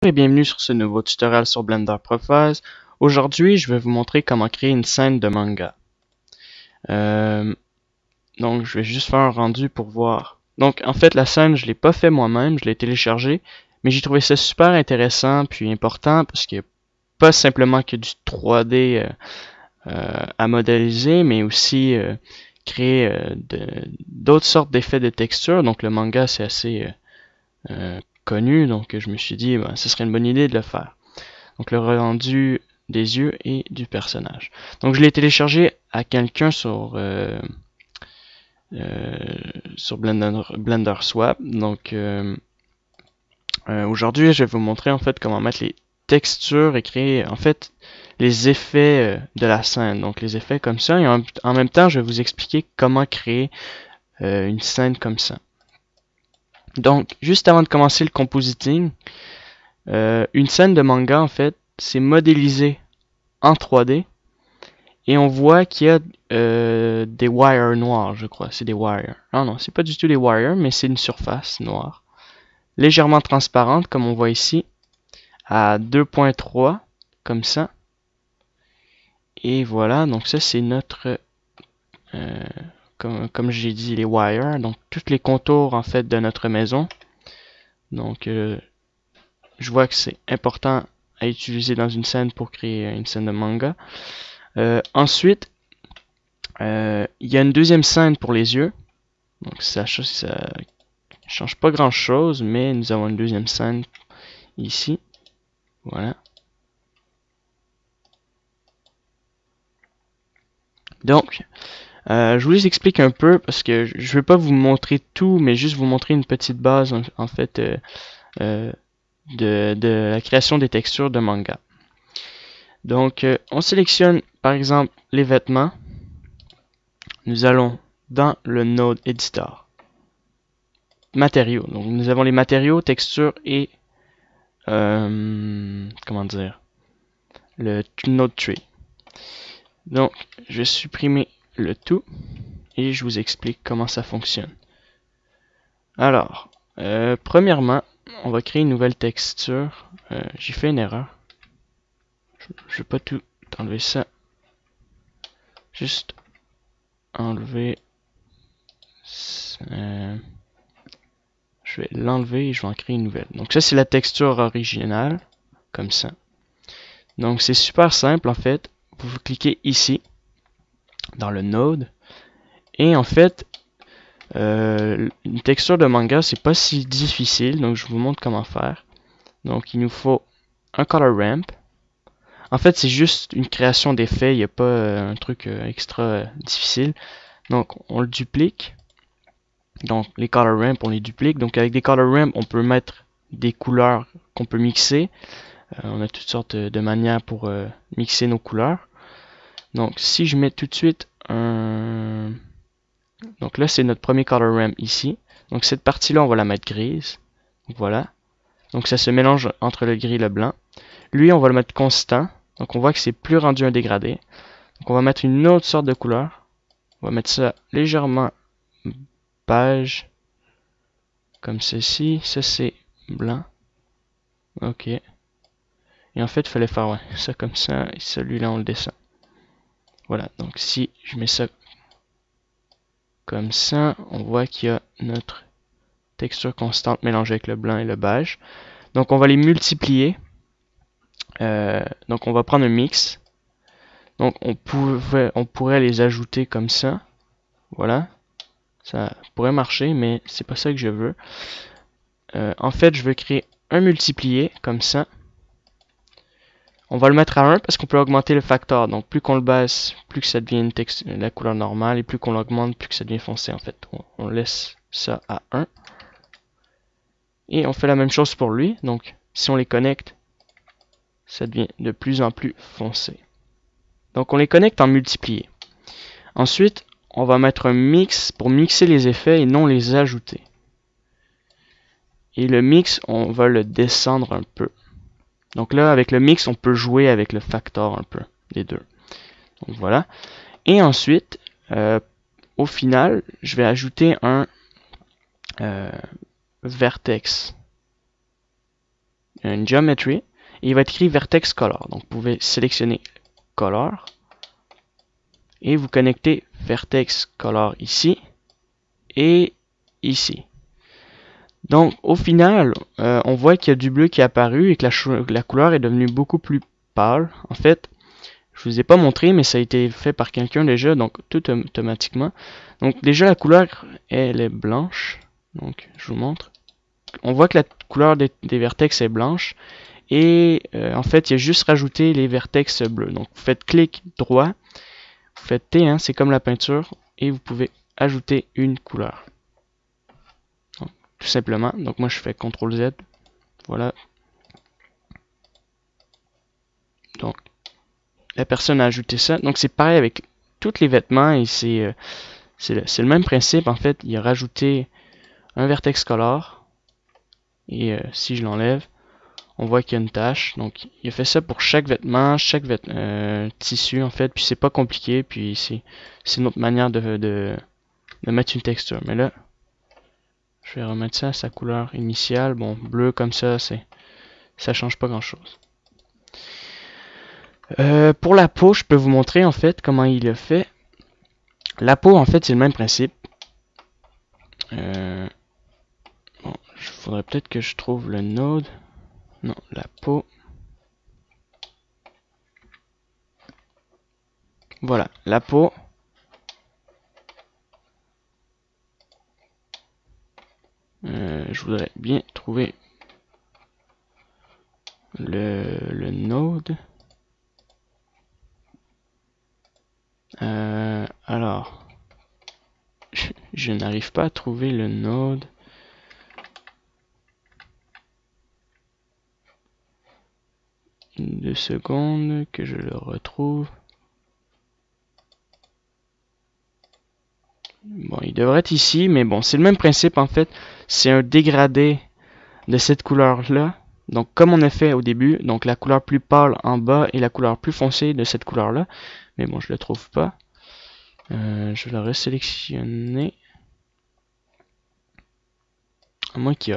Et bienvenue sur ce nouveau tutoriel sur Blender Profile. Aujourd'hui, je vais vous montrer comment créer une scène de manga. Donc, je vais juste faire un rendu pour voir. Donc, en fait, la scène, je l'ai pas fait moi-même, je l'ai téléchargé, mais j'ai trouvé ça super intéressant puis important parce qu'il n'y a pas simplement que du 3D à modéliser, mais aussi créer d'autres sortes d'effets de texture. Donc, le manga, c'est assez connu, donc je me suis dit ben, ce serait une bonne idée de le faire. Donc le rendu des yeux et du personnage. Donc je l'ai téléchargé à quelqu'un sur Blender Swap. Donc aujourd'hui je vais vous montrer en fait comment mettre les textures et créer en fait les effets de la scène. Donc les effets comme ça et en même temps je vais vous expliquer comment créer une scène comme ça. Donc juste avant de commencer le compositing, une scène de manga, en fait, c'est modélisé en 3D et on voit qu'il y a des wires noirs, je crois. C'est des wires. Ah non, c'est pas du tout des wires, mais c'est une surface noire. Légèrement transparente, comme on voit ici, à 2.3, comme ça. Et voilà, donc ça c'est notre, euh, comme j'ai dit, les wires, donc tous les contours en fait de notre maison. Donc je vois que c'est important à utiliser dans une scène pour créer une scène de manga. Ensuite, il y a une deuxième scène pour les yeux. Donc ça change pas grand chose, mais nous avons une deuxième scène ici. Voilà. Donc, je vous explique un peu parce que je ne vais pas vous montrer tout, mais juste vous montrer une petite base en fait de la création des textures de manga. Donc, on sélectionne par exemple les vêtements. Nous allons dans le node editor. Matériaux. Donc, nous avons les matériaux, textures et comment dire, le node tree. Donc, je vais supprimer le tout et je vous explique comment ça fonctionne. Alors, premièrement, on va créer une nouvelle texture. J'ai fait une erreur. Je vais pas tout enlever ça. Juste enlever. Je vais l'enlever et je vais en créer une nouvelle. Donc ça, c'est la texture originale, comme ça. Donc c'est super simple en fait. Vous cliquez ici, dans le node, et en fait, une texture de manga, c'est pas si difficile, donc je vous montre comment faire. Donc il nous faut un color ramp. En fait, c'est juste une création d'effet, il n'y a pas un truc extra difficile. Donc on le duplique. Donc les color ramp, on les duplique. Donc avec des color ramp, on peut mettre des couleurs qu'on peut mixer. On a toutes sortes de manières pour mixer nos couleurs. Donc si je mets tout de suite un... Donc là, c'est notre premier color ramp ici. Donc cette partie-là, on va la mettre grise. Voilà. Donc ça se mélange entre le gris et le blanc. Lui, on va le mettre constant. Donc on voit que c'est plus rendu un dégradé. Donc on va mettre une autre sorte de couleur. On va mettre ça légèrement beige. Comme ceci. Ça c'est blanc. Ok. Et en fait, il fallait faire ouais, ça comme ça. Et celui-là, on le descend. Voilà. Donc si je mets ça comme ça, on voit qu'il y a notre texture constante mélangée avec le blanc et le beige. Donc on va les multiplier. Donc on va prendre un mix. Donc on pourrait les ajouter comme ça. Voilà. Ça pourrait marcher, mais c'est pas ça que je veux. En fait, je veux créer un multiplié comme ça. On va le mettre à 1 parce qu'on peut augmenter le facteur. Donc plus qu'on le baisse, plus que ça devient la couleur normale. Et plus qu'on l'augmente, plus que ça devient foncé en fait. On laisse ça à 1. Et on fait la même chose pour lui. Donc si on les connecte, ça devient de plus en plus foncé. Donc on les connecte en multiplié. Ensuite, on va mettre un mix pour mixer les effets et non les ajouter. Et le mix, on va le descendre un peu. Donc là, avec le mix, on peut jouer avec le factor un peu, les deux. Donc voilà. Et ensuite, au final, je vais ajouter un vertex. une geometry et il va être écrit vertex color. Donc vous pouvez sélectionner color et vous connectez vertex color ici et ici. Donc au final, on voit qu'il y a du bleu qui est apparu et que la couleur est devenue beaucoup plus pâle. En fait, je vous ai pas montré, mais ça a été fait par quelqu'un déjà, donc tout automatiquement. Donc déjà la couleur, elle est blanche. Donc je vous montre. On voit que la couleur des vertex est blanche. Et en fait, il y a juste rajouté les vertex bleus. Donc vous faites clic droit, vous faites T, hein, c'est comme la peinture, et vous pouvez ajouter une couleur. Donc, tout simplement. Donc moi je fais CTRL Z. Voilà. Donc la personne a ajouté ça. Donc c'est pareil avec tous les vêtements et c'est le même principe. En fait, il a rajouté un vertex color. Et si je l'enlève, on voit qu'il y a une tache. Donc il a fait ça pour chaque vêtement, chaque tissu en fait. Puis c'est pas compliqué. Puis c'est une autre manière de mettre une texture. Mais là, je vais remettre ça à sa couleur initiale. Bon, bleu comme ça change pas grand chose. Pour la peau, je peux vous montrer en fait comment il a fait. La peau, en fait, c'est le même principe. Bon, il faudrait peut-être que je trouve le node. Non, la peau. Voilà, la peau. Je voudrais bien trouver le node. Alors, je n'arrive pas à trouver le node. Deux secondes que je le retrouve. Bon, il devrait être ici, mais bon, c'est le même principe en fait. C'est un dégradé de cette couleur-là. Donc, comme on a fait au début, donc la couleur plus pâle en bas et la couleur plus foncée de cette couleur-là. Mais bon, je le trouve pas. Je vais le resélectionner. À moins que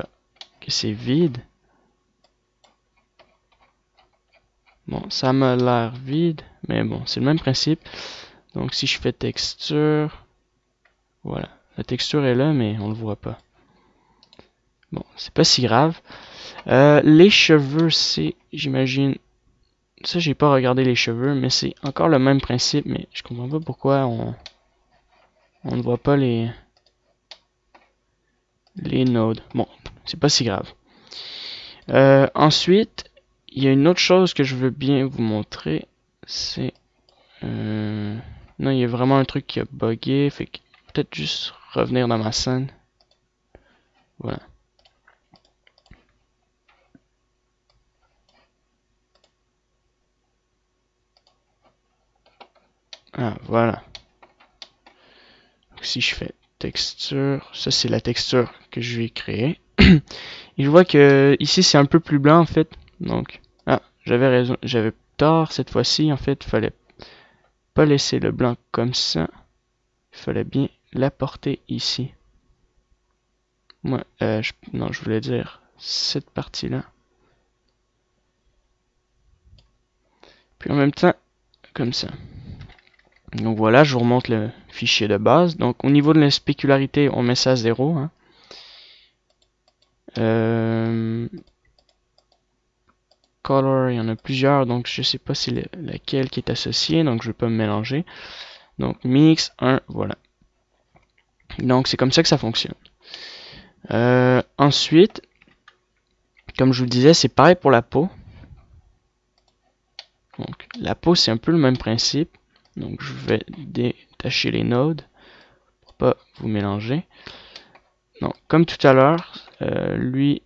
c'est vide. Bon, ça m'a l'air vide, mais bon, c'est le même principe. Donc, si je fais texture, voilà. La texture est là, mais on le voit pas. Bon, c'est pas si grave. Les cheveux, c'est, j'imagine, ça j'ai pas regardé les cheveux, mais c'est encore le même principe, mais je comprends pas pourquoi on ne voit pas les nodes. Bon, c'est pas si grave. Ensuite, il y a une autre chose que je veux bien vous montrer, c'est non, il y a vraiment un truc qui a bugué, fait que peut-être juste revenir dans ma scène. Voilà. Ah, voilà. Donc, si je fais texture, ça c'est la texture que je vais créer. Et je vois que ici c'est un peu plus blanc en fait. Donc, ah, j'avais raison, j'avais tort cette fois-ci. En fait, il fallait pas laisser le blanc comme ça. Il fallait bien l'apporter ici. Moi, non, je voulais dire cette partie-là. Puis en même temps, comme ça. Donc voilà, je vous remonte le fichier de base. Donc au niveau de la spécularité, on met ça à 0. Hein. Color, il y en a plusieurs, donc je sais pas si laquelle qui est associée, donc je vais pas me mélanger. Donc mix 1, voilà. Donc c'est comme ça que ça fonctionne. Ensuite, comme je vous le disais, c'est pareil pour la peau. Donc la peau, c'est un peu le même principe. Donc je vais détacher les nodes pour pas vous mélanger. Donc comme tout à l'heure, lui,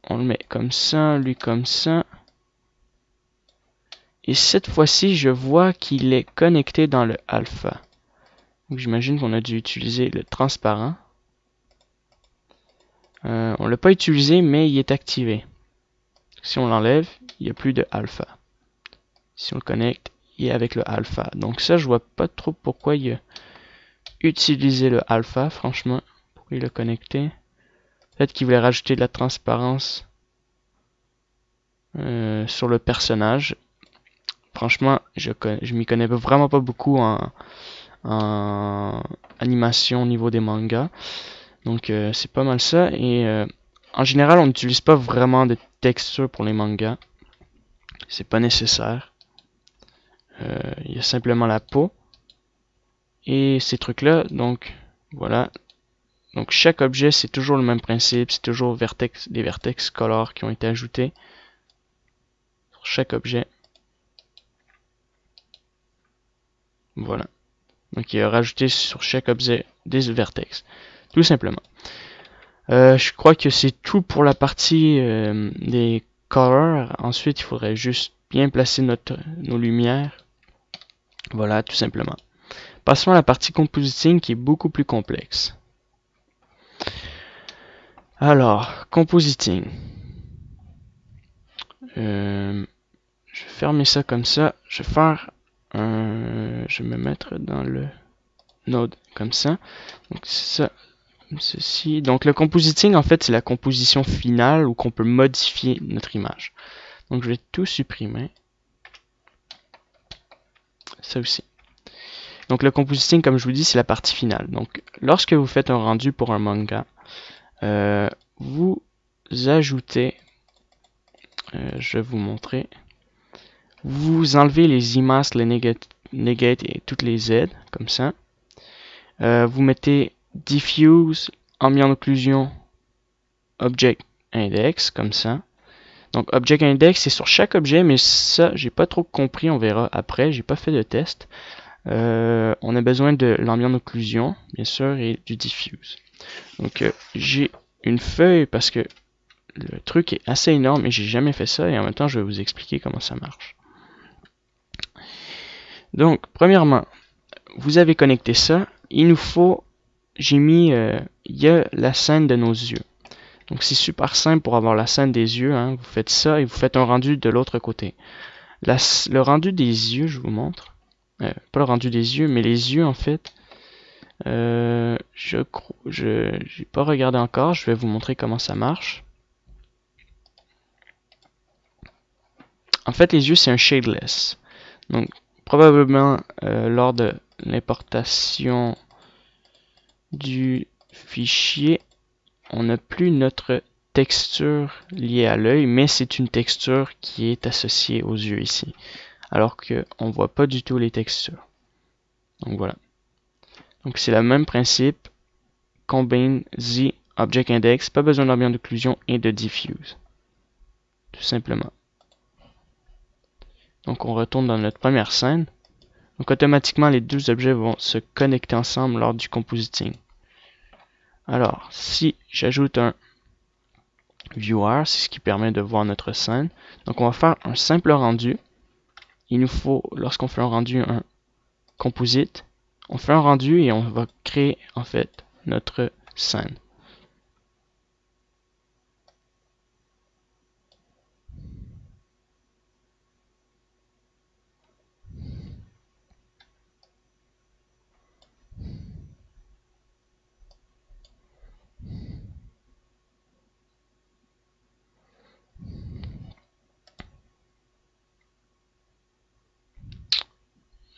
on le met comme ça, lui comme ça. Et cette fois-ci, je vois qu'il est connecté dans le alpha. Donc j'imagine qu'on a dû utiliser le transparent. On ne l'a pas utilisé, mais il est activé. Si on l'enlève, il n'y a plus de alpha. Si on le connecte, il est avec le alpha. Donc ça, je vois pas trop pourquoi il a utilisé le alpha, franchement. Pourquoi il l'a connecté. Peut-être qu'il voulait rajouter de la transparence sur le personnage. Franchement, je m'y connais vraiment pas beaucoup en animation au niveau des mangas. Donc c'est pas mal ça. Et en général, on n'utilise pas vraiment de texture pour les mangas. C'est pas nécessaire. Il y a simplement la peau. Et ces trucs-là, donc voilà. Donc chaque objet, c'est toujours le même principe. C'est toujours des vertex color qui ont été ajoutés sur chaque objet. Voilà. Donc il a rajouté sur chaque objet des vertex. Tout simplement. Je crois que c'est tout pour la partie des colors. Ensuite, il faudrait juste bien placer nos lumières. Voilà, tout simplement. Passons à la partie compositing qui est beaucoup plus complexe. Alors, compositing. Je vais fermer ça comme ça. Je vais faire je vais me mettre dans le node comme ça. Donc c'est ça, comme ceci. Donc le compositing, en fait, c'est la composition finale où qu'on peut modifier notre image. Donc je vais tout supprimer. Ça aussi. Donc le compositing, comme je vous dis, c'est la partie finale. Donc lorsque vous faites un rendu pour un manga, vous ajoutez, je vais vous montrer, vous enlevez les IMAX, les negate et toutes les Z, comme ça. Vous mettez diffuse, ambient occlusion, object index, comme ça. Donc object index, c'est sur chaque objet, mais ça, j'ai pas trop compris, on verra après, j'ai pas fait de test. On a besoin de l'ambient occlusion, bien sûr, et du diffuse. Donc j'ai une feuille parce que le truc est assez énorme et j'ai jamais fait ça, et en même temps je vais vous expliquer comment ça marche. Donc premièrement, vous avez connecté ça, il nous faut, j'ai mis, il y a la scène de nos yeux. Donc c'est super simple pour avoir la scène des yeux, hein. Vous faites ça et vous faites un rendu de l'autre côté. Le rendu des yeux, je vous montre. Pas le rendu des yeux, mais les yeux en fait. Je n'ai pas regardé encore, je vais vous montrer comment ça marche. En fait, les yeux, c'est un shadeless. Donc, probablement, lors de l'importation du fichier, on n'a plus notre texture liée à l'œil, mais c'est une texture qui est associée aux yeux ici. Alors qu'on ne voit pas du tout les textures. Donc voilà. Donc c'est le même principe. Combine Z Object Index, pas besoin d'ambient d'occlusion et de diffuse. Tout simplement. Donc on retourne dans notre première scène. Donc automatiquement les deux objets vont se connecter ensemble lors du compositing. Alors si j'ajoute un viewer, c'est ce qui permet de voir notre scène. Donc on va faire un simple rendu. Il nous faut, lorsqu'on fait un rendu, un composite. On fait un rendu et on va créer en fait notre scène.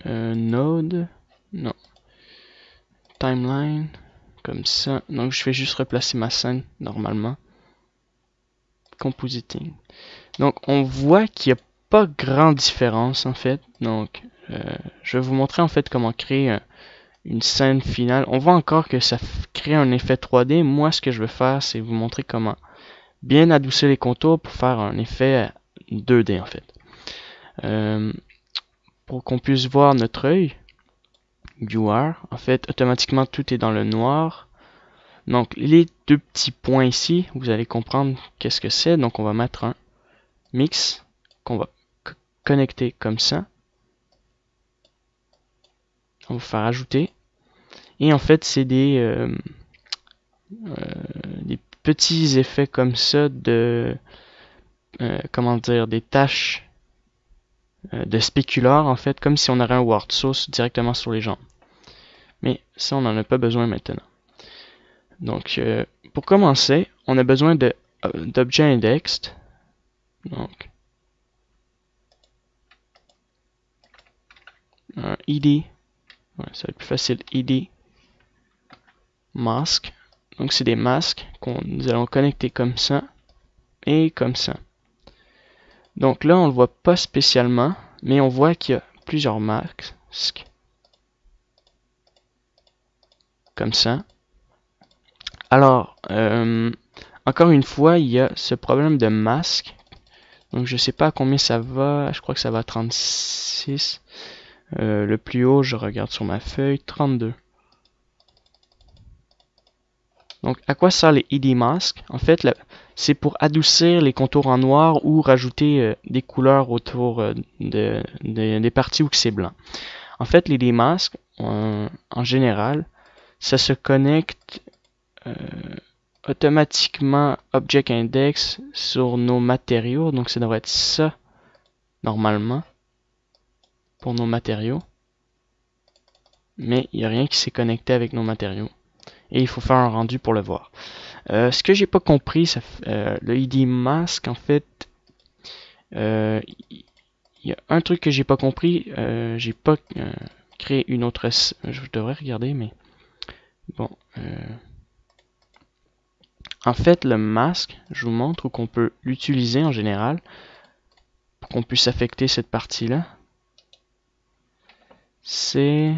Node, non, timeline, comme ça. Donc je vais juste replacer ma scène normalement. Compositing. Donc on voit qu'il n'y a pas grande différence en fait. Donc je vais vous montrer en fait comment créer une scène finale. On voit encore que ça crée un effet 3D. Moi ce que je veux faire c'est vous montrer comment bien adoucir les contours pour faire un effet 2D en fait. Pour qu'on puisse voir notre œil, viewer, en fait automatiquement tout est dans le noir. Donc les deux petits points ici, vous allez comprendre qu'est-ce que c'est. Donc on va mettre un mix qu'on va connecter comme ça. On va faire ajouter. Et en fait c'est des petits effets comme ça de comment dire, des taches de spécular en fait, comme si on aurait un word source directement sur les jambes. Mais ça on n'en a pas besoin maintenant. Donc pour commencer, on a besoin d'objet indexed. Donc ID. Ouais, ça va être plus facile. ID mask. Donc c'est des masques nous allons connecter comme ça et comme ça. Donc là on le voit pas spécialement, mais on voit qu'il y a plusieurs masques comme ça. Alors encore une fois il y a ce problème de masque. Donc je sais pas à combien ça va, je crois que ça va à 36. Le plus haut, je regarde sur ma feuille, 32. Donc à quoi servent les ID masks? En fait, c'est pour adoucir les contours en noir ou rajouter des couleurs autour des parties où c'est blanc. En fait, les ID masks, en général, ça se connecte automatiquement Object Index sur nos matériaux. Donc ça devrait être ça, normalement, pour nos matériaux. Mais il n'y a rien qui s'est connecté avec nos matériaux. Et il faut faire un rendu pour le voir. Ce que j'ai pas compris, le ID mask, en fait, il y a un truc que j'ai pas compris. J'ai pas créé une autre. Je devrais regarder, mais bon. En fait, le masque, je vous montre où qu'on peut l'utiliser en général pour qu'on puisse affecter cette partie-là. C'est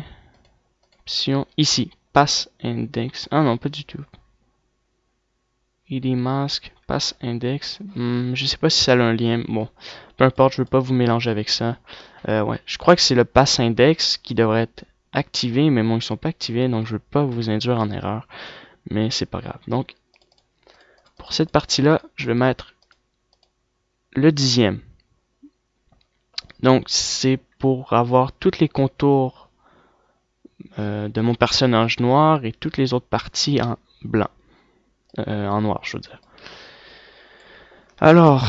option ici, pass index. Ah non, pas du tout. ID mask, pass index. Je sais pas si ça a un lien. Bon, peu importe, je veux pas vous mélanger avec ça. Ouais, je crois que c'est le pass index qui devrait être activé, mais bon, ils sont pas activés, donc je veux pas vous induire en erreur. Mais c'est pas grave. Donc, pour cette partie-là, je vais mettre le 10e. Donc, c'est pour avoir tous les contours de mon personnage noir et toutes les autres parties en blanc. En noir, je veux dire. Alors,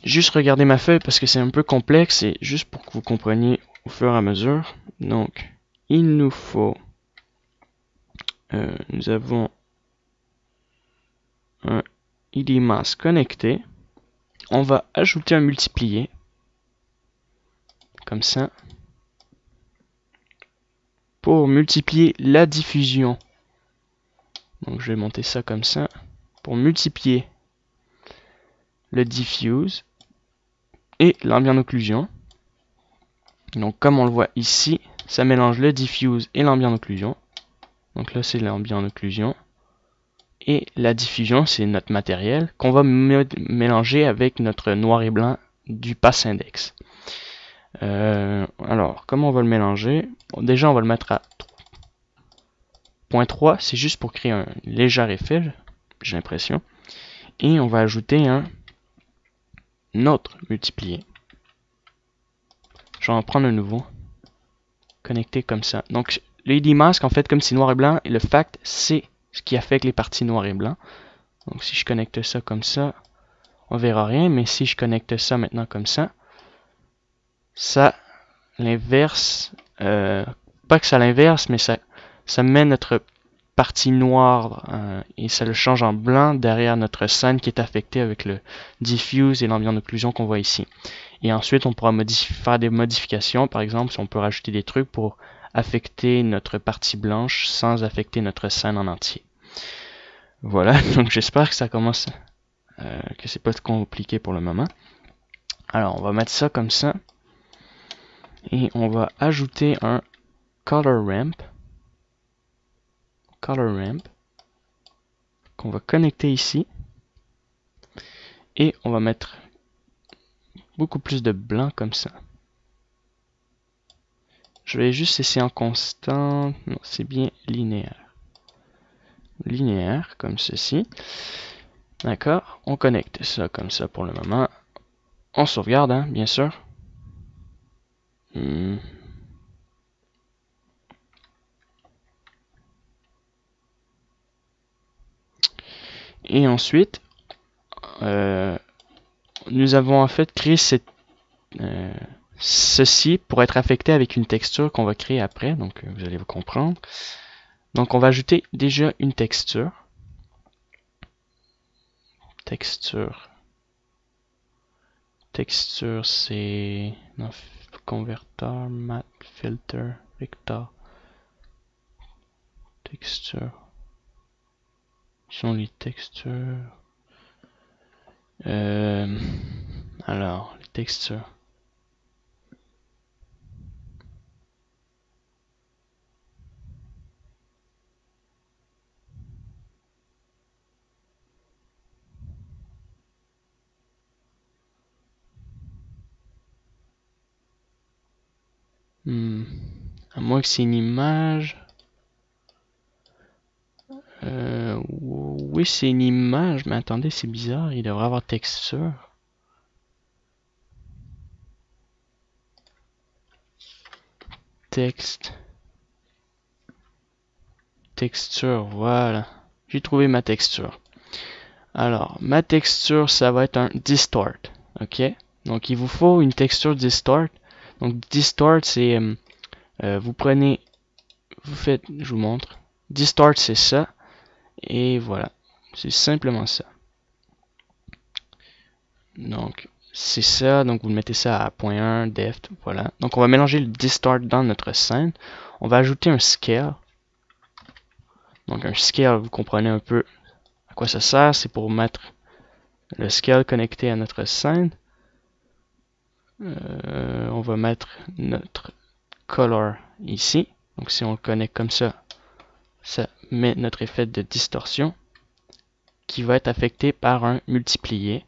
juste regarder ma feuille parce que c'est un peu complexe et juste pour que vous compreniez au fur et à mesure. Donc, il nous faut, nous avons un ID mask connecté. On va ajouter un multiplié, comme ça, pour multiplier la diffusion. Donc, je vais monter ça comme ça, pour multiplier le diffuse et l'ambient occlusion. Donc, comme on le voit ici, ça mélange le diffuse et l'ambient occlusion. Donc là, c'est l'ambient occlusion. Et la diffusion, c'est notre matériel qu'on va mélanger avec notre noir et blanc du pass index. Alors, comment on va le mélanger? Bon, déjà, on va le mettre à 0.3. C'est juste pour créer un léger effet, j'ai l'impression. Et on va ajouter un autre multiplié. Je vais en prendre un nouveau. Connecté comme ça. Donc, le ID mask, en fait, comme c'est noir et blanc, et le fact, c'est ce qui affecte les parties noir et blanc. Donc, si je connecte ça comme ça, on verra rien. Mais si je connecte ça maintenant comme ça l'inverse. Pas que ça l'inverse, mais ça met notre partie noire et ça le change en blanc derrière notre scène qui est affectée avec le diffuse et l'ambient d'occlusion qu'on voit ici. Et ensuite, on pourra faire des modifications. Par exemple, si on peut rajouter des trucs pour affecter notre partie blanche sans affecter notre scène en entier. Voilà, donc j'espère que ça commence, que c'est pas compliqué pour le moment. Alors, on va mettre ça comme ça. Et on va ajouter un color ramp qu'on va connecter ici. Et on va mettre beaucoup plus de blanc comme ça. Je vais juste essayer en constant. Non, c'est bien linéaire. Linéaire, comme ceci. D'accord? On connecte ça comme ça pour le moment. On sauvegarde, hein, bien sûr. Et ensuite, nous avons en fait créé ceci pour être affecté avec une texture qu'on va créer après. Donc, vous allez vous comprendre. Donc, on va ajouter déjà une texture. Texture, c'est... Non, converteur, matte, filter, vector, texture. Où sont les textures? Alors, les textures. À moins que c'est une image. Oui, c'est une image, mais attendez, c'est bizarre. Il devrait avoir texture. Texte. Texture, voilà. J'ai trouvé ma texture. Alors, ma texture, ça va être un distort. Ok? Donc, il vous faut une texture distort. Donc, distort, c'est... vous prenez... Vous faites... Je vous montre. Distort, c'est ça. Et voilà. C'est simplement ça. Donc, c'est ça. Donc, vous mettez ça à 0.1, deft, voilà. Donc, on va mélanger le distort dans notre scène. On va ajouter un scale. Donc, un scale, vous comprenez un peu à quoi ça sert. C'est pour mettre le scale connecté à notre scène. On va mettre notre color ici. Donc, si on le connecte comme ça, ça met notre effet de distorsion qui va être affecté par un multiplié.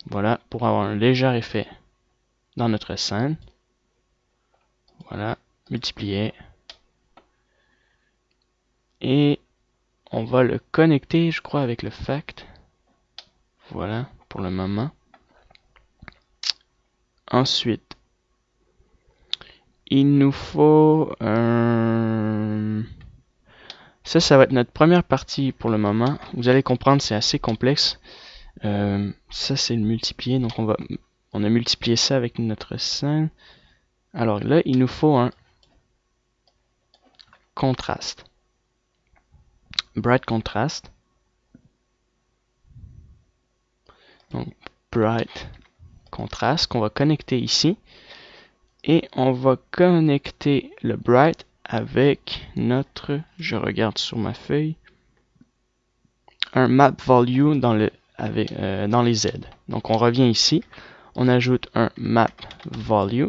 Voilà, pour avoir un léger effet dans notre scène. Voilà, multiplié. Et on va le connecter, je crois, avec le fact. Voilà, pour le moment. Ensuite, il nous faut un... Ça va être notre première partie pour le moment. Vous allez comprendre, c'est assez complexe. Ça, c'est le multiplier. Donc, on a multiplié ça avec notre scène. Alors là, il nous faut un contraste. Bright contrast. Donc, bright contrast qu'on va connecter ici. Et on va connecter le bright avec notre, je regarde sur ma feuille, un map value dans les Z. Donc on revient ici, on ajoute un map value.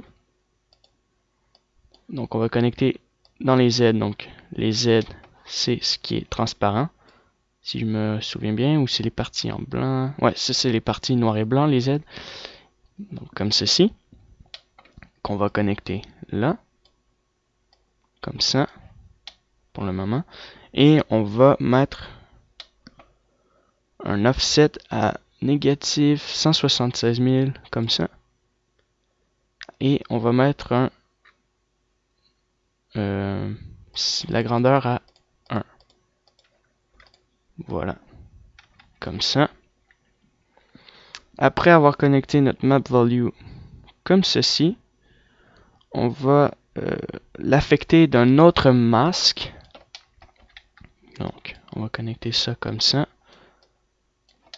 Donc on va connecter dans les Z. Donc les Z, c'est ce qui est transparent, si je me souviens bien, ou c'est les parties en blanc. Ouais, ça c'est les parties noir et blanc, les Z. Donc comme ceci, qu'on va connecter là, comme ça, pour le moment. Et on va mettre un offset à négatif 176 000, comme ça. Et on va mettre la grandeur à 1. Voilà. Comme ça. Après avoir connecté notre map value comme ceci, on va l'affecter d'un autre masque. Donc, on va connecter ça comme ça.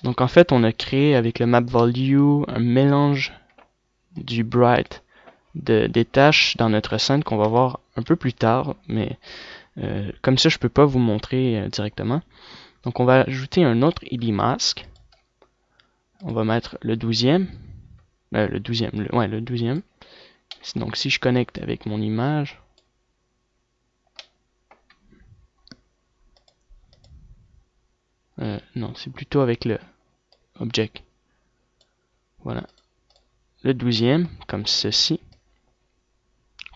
Donc, en fait, on a créé avec le map value un mélange du bright des tâches dans notre scène qu'on va voir un peu plus tard, mais comme ça, je peux pas vous montrer directement. Donc, on va ajouter un autre ID mask. On va mettre le 12e. Le 12e. Donc, si je connecte avec mon image, non, c'est plutôt avec le object. Voilà. Le 12e, comme ceci.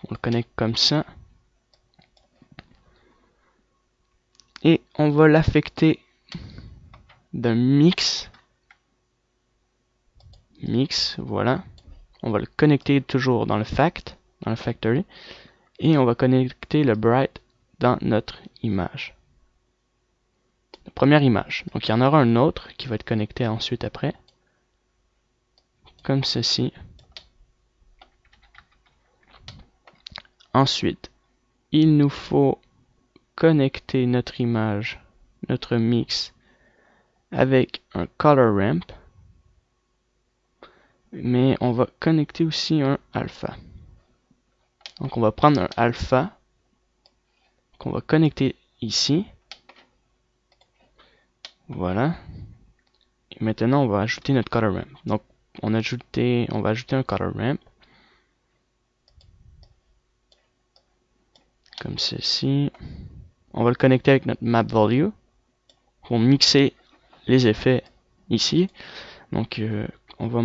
On le connecte comme ça. Et on va l'affecter d'un mix. Voilà. On va le connecter toujours dans le fact, dans le factory. Et on va connecter le bright dans notre image. La première image. Donc il y en aura un autre qui va être connecté ensuite après. Comme ceci. Ensuite, il nous faut connecter notre image, notre mix, avec un color ramp. mais on va connecter aussi un alpha. Donc on va prendre un alpha qu'on va connecter ici. Voilà. Et maintenant on va ajouter notre color ramp. Donc on va ajouter un color ramp. Comme ceci. On va le connecter avec notre map value pour mixer les effets ici. Donc on va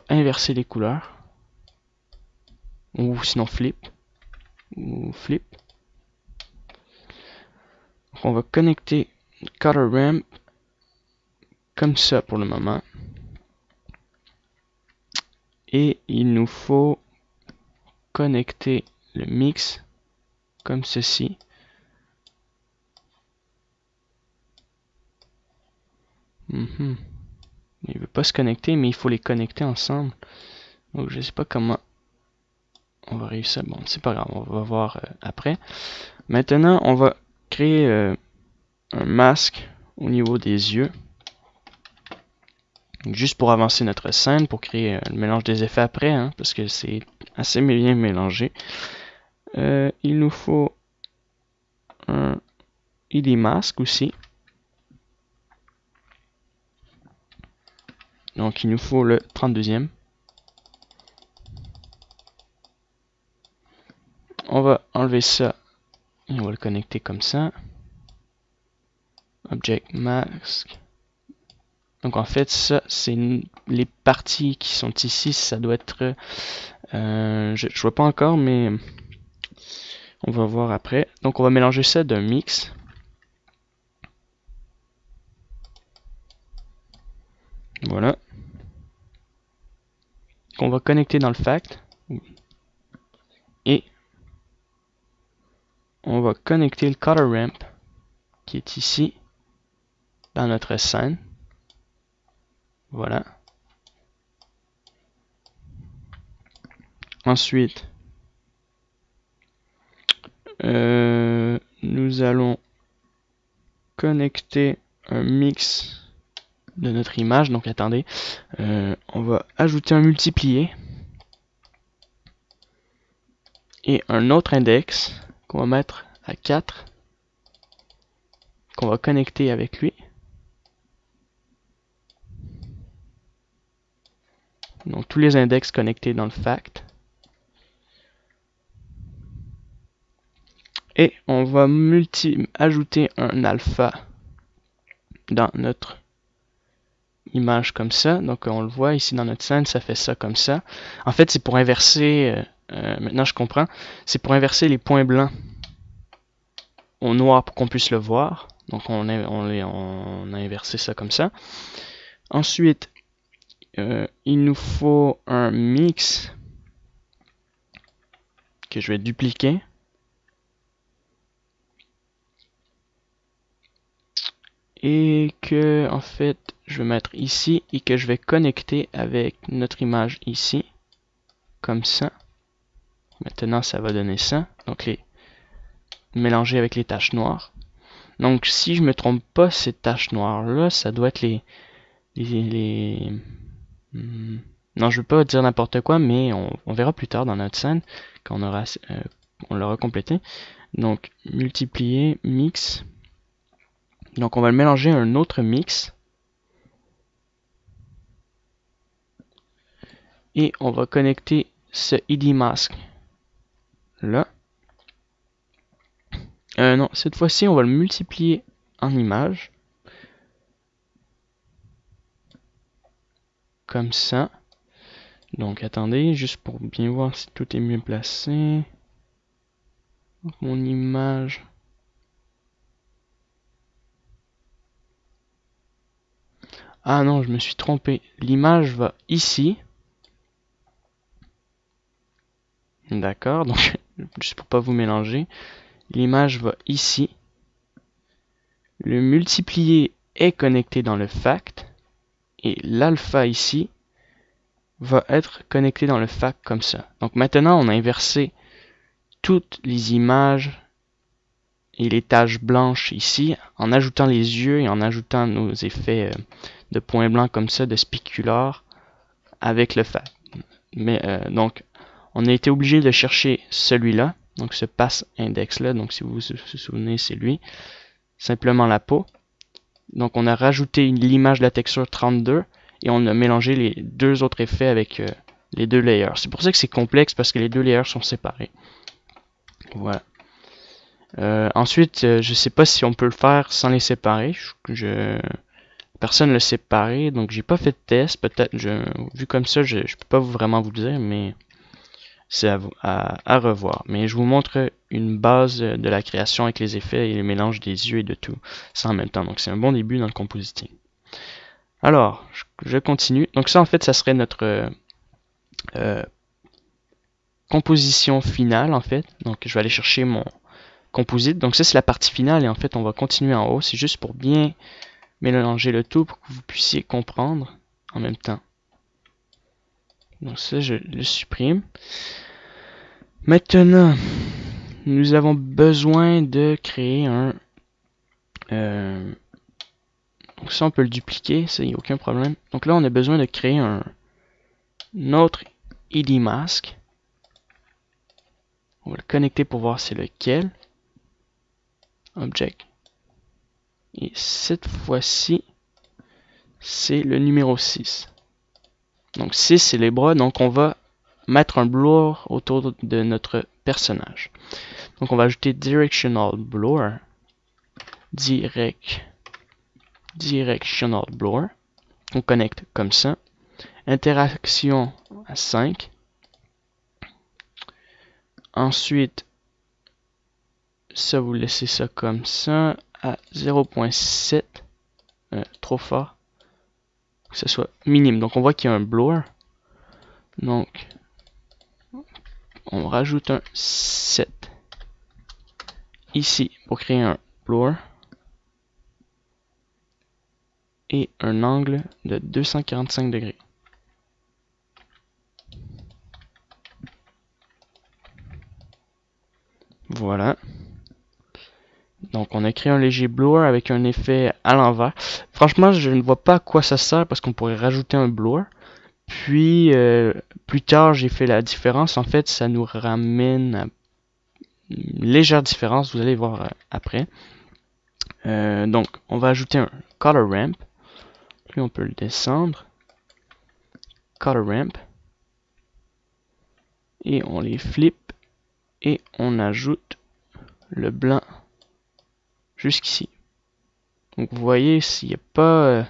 inverser les couleurs, ou sinon flip, ou flip. Donc on va connecter color ramp comme ça pour le moment. Et il nous faut connecter le mix comme ceci. Il ne veut pas se connecter, mais il faut les connecter ensemble. Donc je ne sais pas comment on va réussir. Bon, c'est pas grave, on va voir après. Maintenant, on va créer un masque au niveau des yeux. Donc, juste pour avancer notre scène, pour créer le mélange des effets après, hein, parce que c'est assez bien mélangé. Il nous faut un ID mask aussi. Donc il nous faut le 32e. On va enlever ça et on va le connecter comme ça. Object mask. Donc en fait ça c'est les parties qui sont ici, ça doit être je vois pas encore, mais on va voir après. Donc on va mélanger ça d'un mix. Voilà. Qu'on va connecter dans le fact. Et on va connecter le color ramp qui est ici dans notre scène. Voilà. Ensuite, nous allons connecter un mix de notre image. Donc attendez, on va ajouter un multiplié et un autre index qu'on va mettre à 4, qu'on va connecter avec lui. Donc tous les index connectés dans le fact. Et on va ajouter un alpha dans notre image comme ça. Donc on le voit ici dans notre scène, ça fait ça comme ça. En fait, c'est pour inverser, maintenant je comprends, c'est pour inverser les points blancs au noir pour qu'on puisse le voir. Donc on a inversé ça comme ça. Ensuite, il nous faut un mix que je vais dupliquer. Et que, en fait, je vais mettre ici et que je vais connecter avec notre image ici. Comme ça. Maintenant, ça va donner ça. Donc, mélanger avec les taches noires. Donc, si je me trompe pas, ces taches noires-là, ça doit être non, je veux pas dire n'importe quoi, mais on verra plus tard dans notre scène, quand on l'aura complété. Donc, multiplier, mix. Donc, on va le mélanger à un autre mix. Et on va connecter ce ID mask là. Non, cette fois-ci, on va le multiplier en image. Comme ça. Donc, attendez, juste pour bien voir si tout est bien placé. Donc, mon image. Ah non, je me suis trompé. L'image va ici. D'accord, donc, juste pour pas vous mélanger. L'image va ici. Le multiplier est connecté dans le fact. Et l'alpha ici va être connecté dans le fact comme ça. Donc maintenant, on a inversé toutes les images et les taches blanches ici, en ajoutant les yeux et en ajoutant nos effets de points blancs comme ça, de spécular, avec le fat. Mais donc, on a été obligé de chercher celui-là, donc ce pass index là, donc si vous vous souvenez, c'est lui, simplement la peau. Donc on a rajouté l'image de la texture 32 et on a mélangé les deux autres effets avec les deux layers. C'est pour ça que c'est complexe parce que les deux layers sont séparés. Voilà. Ensuite, je sais pas si on peut le faire sans les séparer. Personne ne l'a séparé, donc j'ai pas fait de test. Peut-être, vu comme ça, je peux pas vraiment vous le dire, mais c'est à revoir. Mais je vous montre une base de la création avec les effets et le mélange des yeux et de tout, ça en même temps. Donc c'est un bon début dans le compositing. Alors, je continue. Donc ça, en fait, ça serait notre composition finale, en fait. Donc je vais aller chercher mon composite. Donc ça, c'est la partie finale et en fait, on va continuer en haut. C'est juste pour bien mélanger le tout pour que vous puissiez comprendre en même temps. Donc ça, je le supprime. Maintenant, nous avons besoin de créer un... donc ça, on peut le dupliquer, ça, il n'y a aucun problème. Donc là, on a besoin de créer un autre ID mask. On va le connecter pour voir c'est lequel. Object. Et cette fois-ci, c'est le numéro 6. Donc 6, c'est les bras, donc on va mettre un blur autour de notre personnage. Donc on va ajouter directional blur. Directional blur. On connecte comme ça. Interaction à 5. Ensuite, ça vous laissez ça comme ça à 0.7. Trop fort. Que ce soit minime. Donc on voit qu'il y a un blur. Donc on rajoute un 7 ici pour créer un blur et un angle de 245 degrés. Voilà. Donc on a créé un léger blur avec un effet à l'envers. Franchement, je ne vois pas à quoi ça sert parce qu'on pourrait rajouter un blur. Puis plus tard, j'ai fait la différence. En fait, ça nous ramène à une légère différence. Vous allez voir après. Donc, on va ajouter un color ramp. Puis on peut le descendre. Color ramp. Et on les flip. Et on ajoute le blanc jusqu'ici. Donc vous voyez, s'il n'y a pas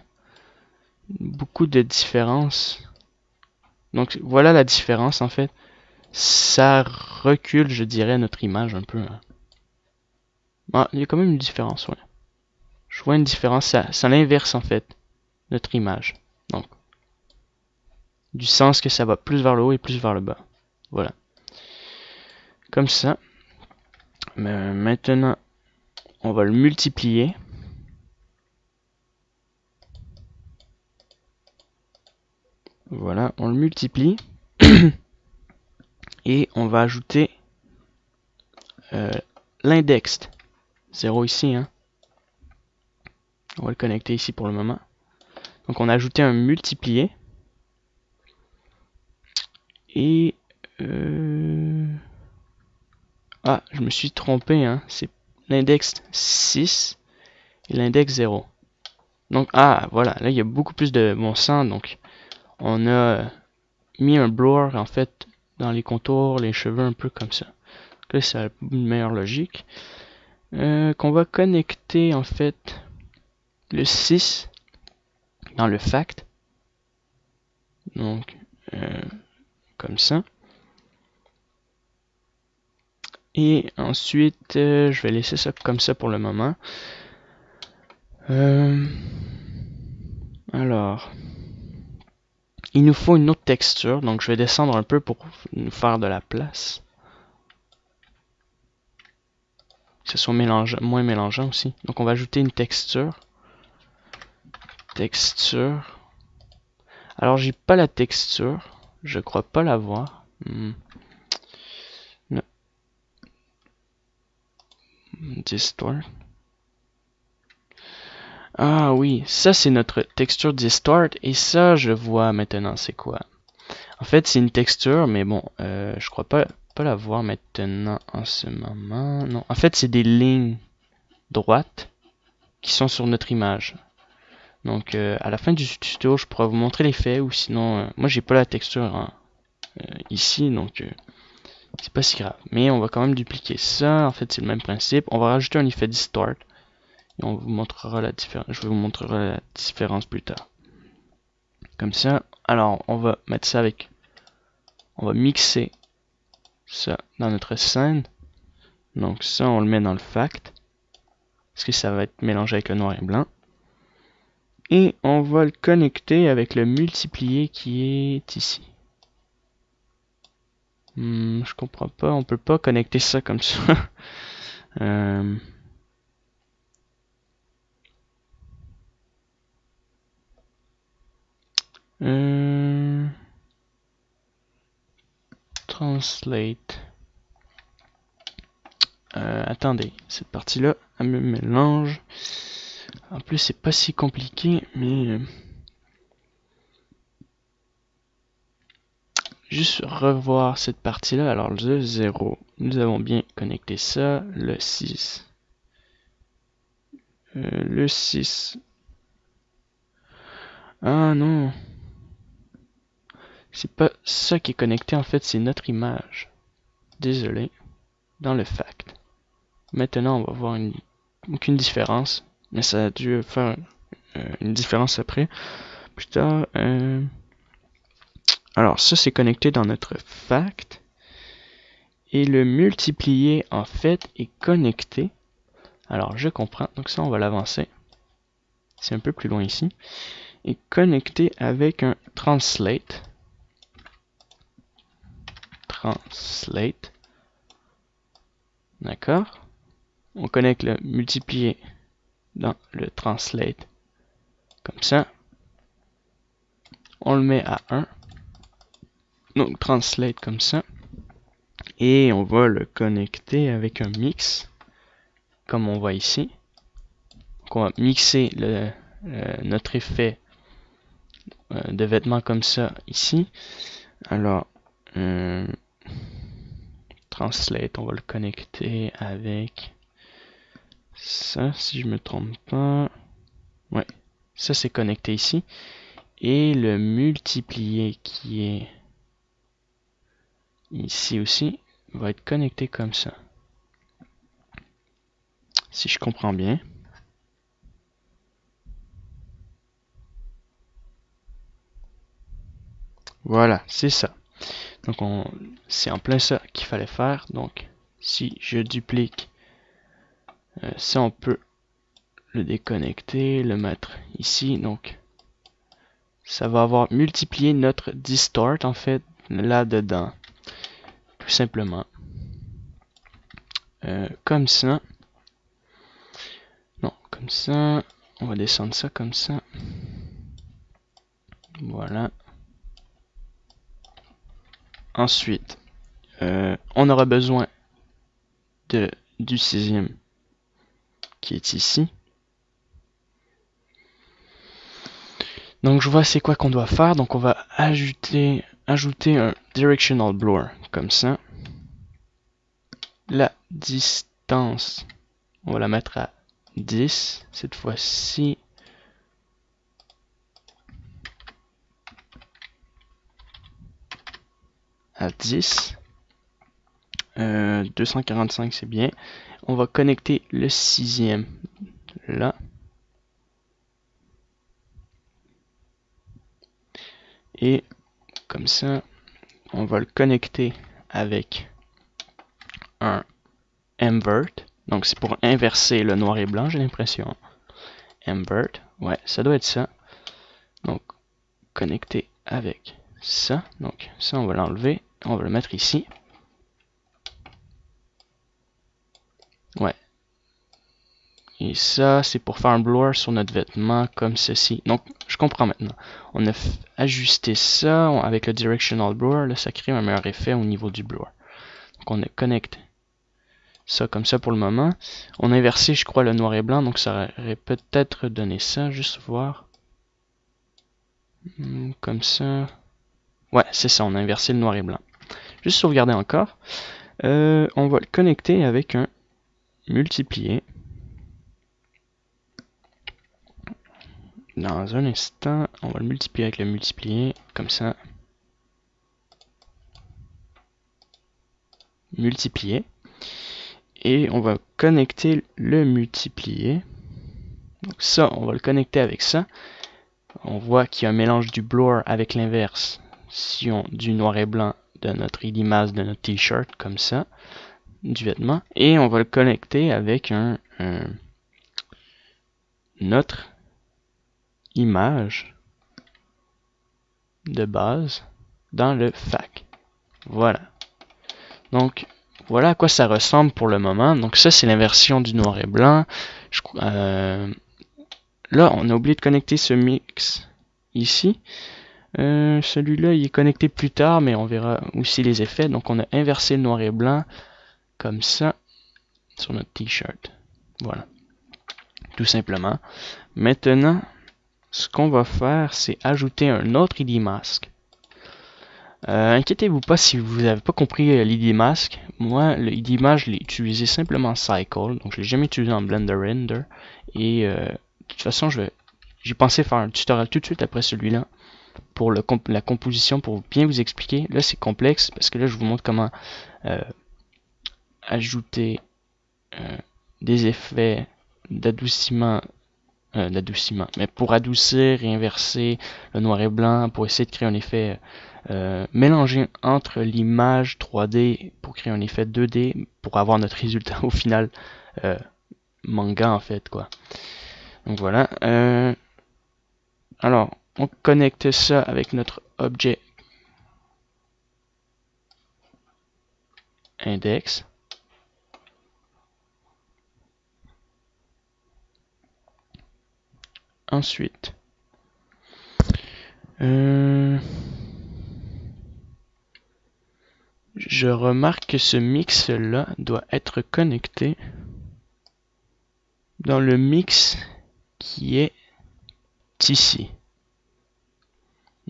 beaucoup de différence. Donc voilà la différence en fait. Ça recule, je dirais, notre image un peu. Ah, il y a quand même une différence, ouais. Je vois une différence, ça l'inverse en fait, notre image. Donc, du sens que ça va plus vers le haut et plus vers le bas. Voilà. Comme ça. Mais maintenant, on va le multiplier. Voilà, on le multiplie. Et on va ajouter l'index 0 ici. Hein. On va le connecter ici pour le moment. Donc on a ajouté un multiplié. Et... ah, je me suis trompé. Hein. C'est l'index 6 et l'index 0. Donc, ah, voilà. Là, il y a beaucoup plus de bon sens. Donc, on a mis un blur, en fait, dans les contours, les cheveux, un peu comme ça. Donc là, c'est une meilleure logique. Qu'on va connecter, en fait, le 6 dans le fact. Donc, comme ça. Et ensuite, je vais laisser ça comme ça pour le moment. Alors, il nous faut une autre texture. Donc, je vais descendre un peu pour nous faire de la place. Que ce soit moins mélangeant aussi. Donc, on va ajouter une texture. Texture. Alors, j'ai pas la texture. Je crois pas l'avoir. Non. Distort. Ah oui, ça c'est notre texture Distort et ça je vois maintenant c'est quoi. En fait c'est une texture mais bon je crois pas la voir maintenant en ce moment. Non, en fait c'est des lignes droites qui sont sur notre image. Donc à la fin du tuto je pourrais vous montrer l'effet ou sinon moi j'ai pas la texture ici donc c'est pas si grave. Mais on va quand même dupliquer ça. En fait c'est le même principe. On va rajouter un effet Distort. Et on vous montrera la différence. Je vous montrerai la différence plus tard. Comme ça. Alors, on va mettre ça avec. On va mixer ça dans notre scène. Donc ça, on le met dans le fact. Parce que ça va être mélangé avec le noir et blanc. Et on va le connecter avec le multiplier qui est ici. Je comprends pas. On peut pas connecter ça comme ça. Translate. Attendez, cette partie-là, elle me mélange. En plus, c'est pas si compliqué, mais juste revoir cette partie-là. Alors, le 0, nous avons bien connecté ça. Le 6. Le 6. Ah non. C'est pas ça qui est connecté, en fait, c'est notre image. Désolé. Dans le fact. Maintenant, on va voir aucune différence. Mais ça a dû faire une différence après. Plus tard. Alors, ça, c'est connecté dans notre fact. Et le multiplier, en fait, est connecté. Alors, je comprends. Donc ça, on va l'avancer. C'est un peu plus loin ici. Et connecté avec un translate. Translate. D'accord? On connecte le multiplier dans le translate. Comme ça. On le met à 1. Donc, translate comme ça. Et on va le connecter avec un mix. Comme on voit ici. Donc, on va mixer notre effet de vêtements comme ça ici. Alors, translate, on va le connecter avec ça, si je me trompe pas. Ouais, ça c'est connecté ici. Et le multiplier qui est ici aussi va être connecté comme ça. Si je comprends bien. Voilà, c'est ça. Donc c'est en plein ça qu'il fallait faire. Donc si je duplique ça, on peut le déconnecter, le mettre ici. Donc ça va avoir multiplié notre distort en fait là-dedans. Tout simplement. Comme ça. Non, comme ça. On va descendre ça comme ça. Voilà. Ensuite, on aura besoin du sixième qui est ici. Donc je vois c'est quoi qu'on doit faire. Donc on va ajouter un directional blur comme ça. La distance, on va la mettre à 10 cette fois-ci. À 10. 245 c'est bien. On va connecter le sixième là. Et comme ça, on va le connecter avec un invert. Donc c'est pour inverser le noir et blanc, j'ai l'impression. Invert, ouais, ça doit être ça. Donc connecter avec ça. Donc ça, on va l'enlever. On va le mettre ici. Ouais. Et ça, c'est pour faire un blur sur notre vêtement comme ceci. Donc, je comprends maintenant. On a ajusté ça avec le directional blur. Là, ça crée un meilleur effet au niveau du blur. Donc, on connecte ça comme ça pour le moment. On a inversé, je crois, le noir et blanc, donc ça aurait peut-être donné ça, juste voir. Comme ça. Ouais, c'est ça, on a inversé le noir et blanc. Juste sauvegarder encore. On va le connecter avec un multiplié. Dans un instant, on va le multiplier avec le multiplié, comme ça. Multiplié. Et on va connecter le multiplié. Donc ça, on va le connecter avec ça. On voit qu'il y a un mélange du blur avec l'inverse. Si on du noir et blanc de notre ID mask de notre t-shirt, comme ça, du vêtement. Et on va le connecter avec notre image de base dans le FAQ. Voilà. Donc, voilà à quoi ça ressemble pour le moment. Donc ça, c'est l'inversion du noir et blanc. Là, on a oublié de connecter ce mix ici. Celui-là, il est connecté plus tard, mais on verra aussi les effets. Donc, on a inversé le noir et blanc comme ça sur notre t-shirt. Voilà. Tout simplement. Maintenant, ce qu'on va faire, c'est ajouter un autre ID mask. Inquiétez-vous pas si vous n'avez pas compris l'ID mask. Moi, le ID mask, je l'ai utilisé simplement en Cycle, donc je l'ai jamais utilisé en Blender Render. Et de toute façon, j'ai pensé faire un tutoriel tout de suite après celui-là pour la composition, pour bien vous expliquer. Là, c'est complexe parce que là, je vous montre comment ajouter des effets d'adoucissement. Mais pour adoucir et inverser le noir et blanc, pour essayer de créer un effet mélangé entre l'image 3D pour créer un effet 2D pour avoir notre résultat au final manga en fait quoi. Donc voilà. Alors on connecte ça avec notre objet index. Ensuite, je remarque que ce mix-là doit être connecté dans le mix qui est ici.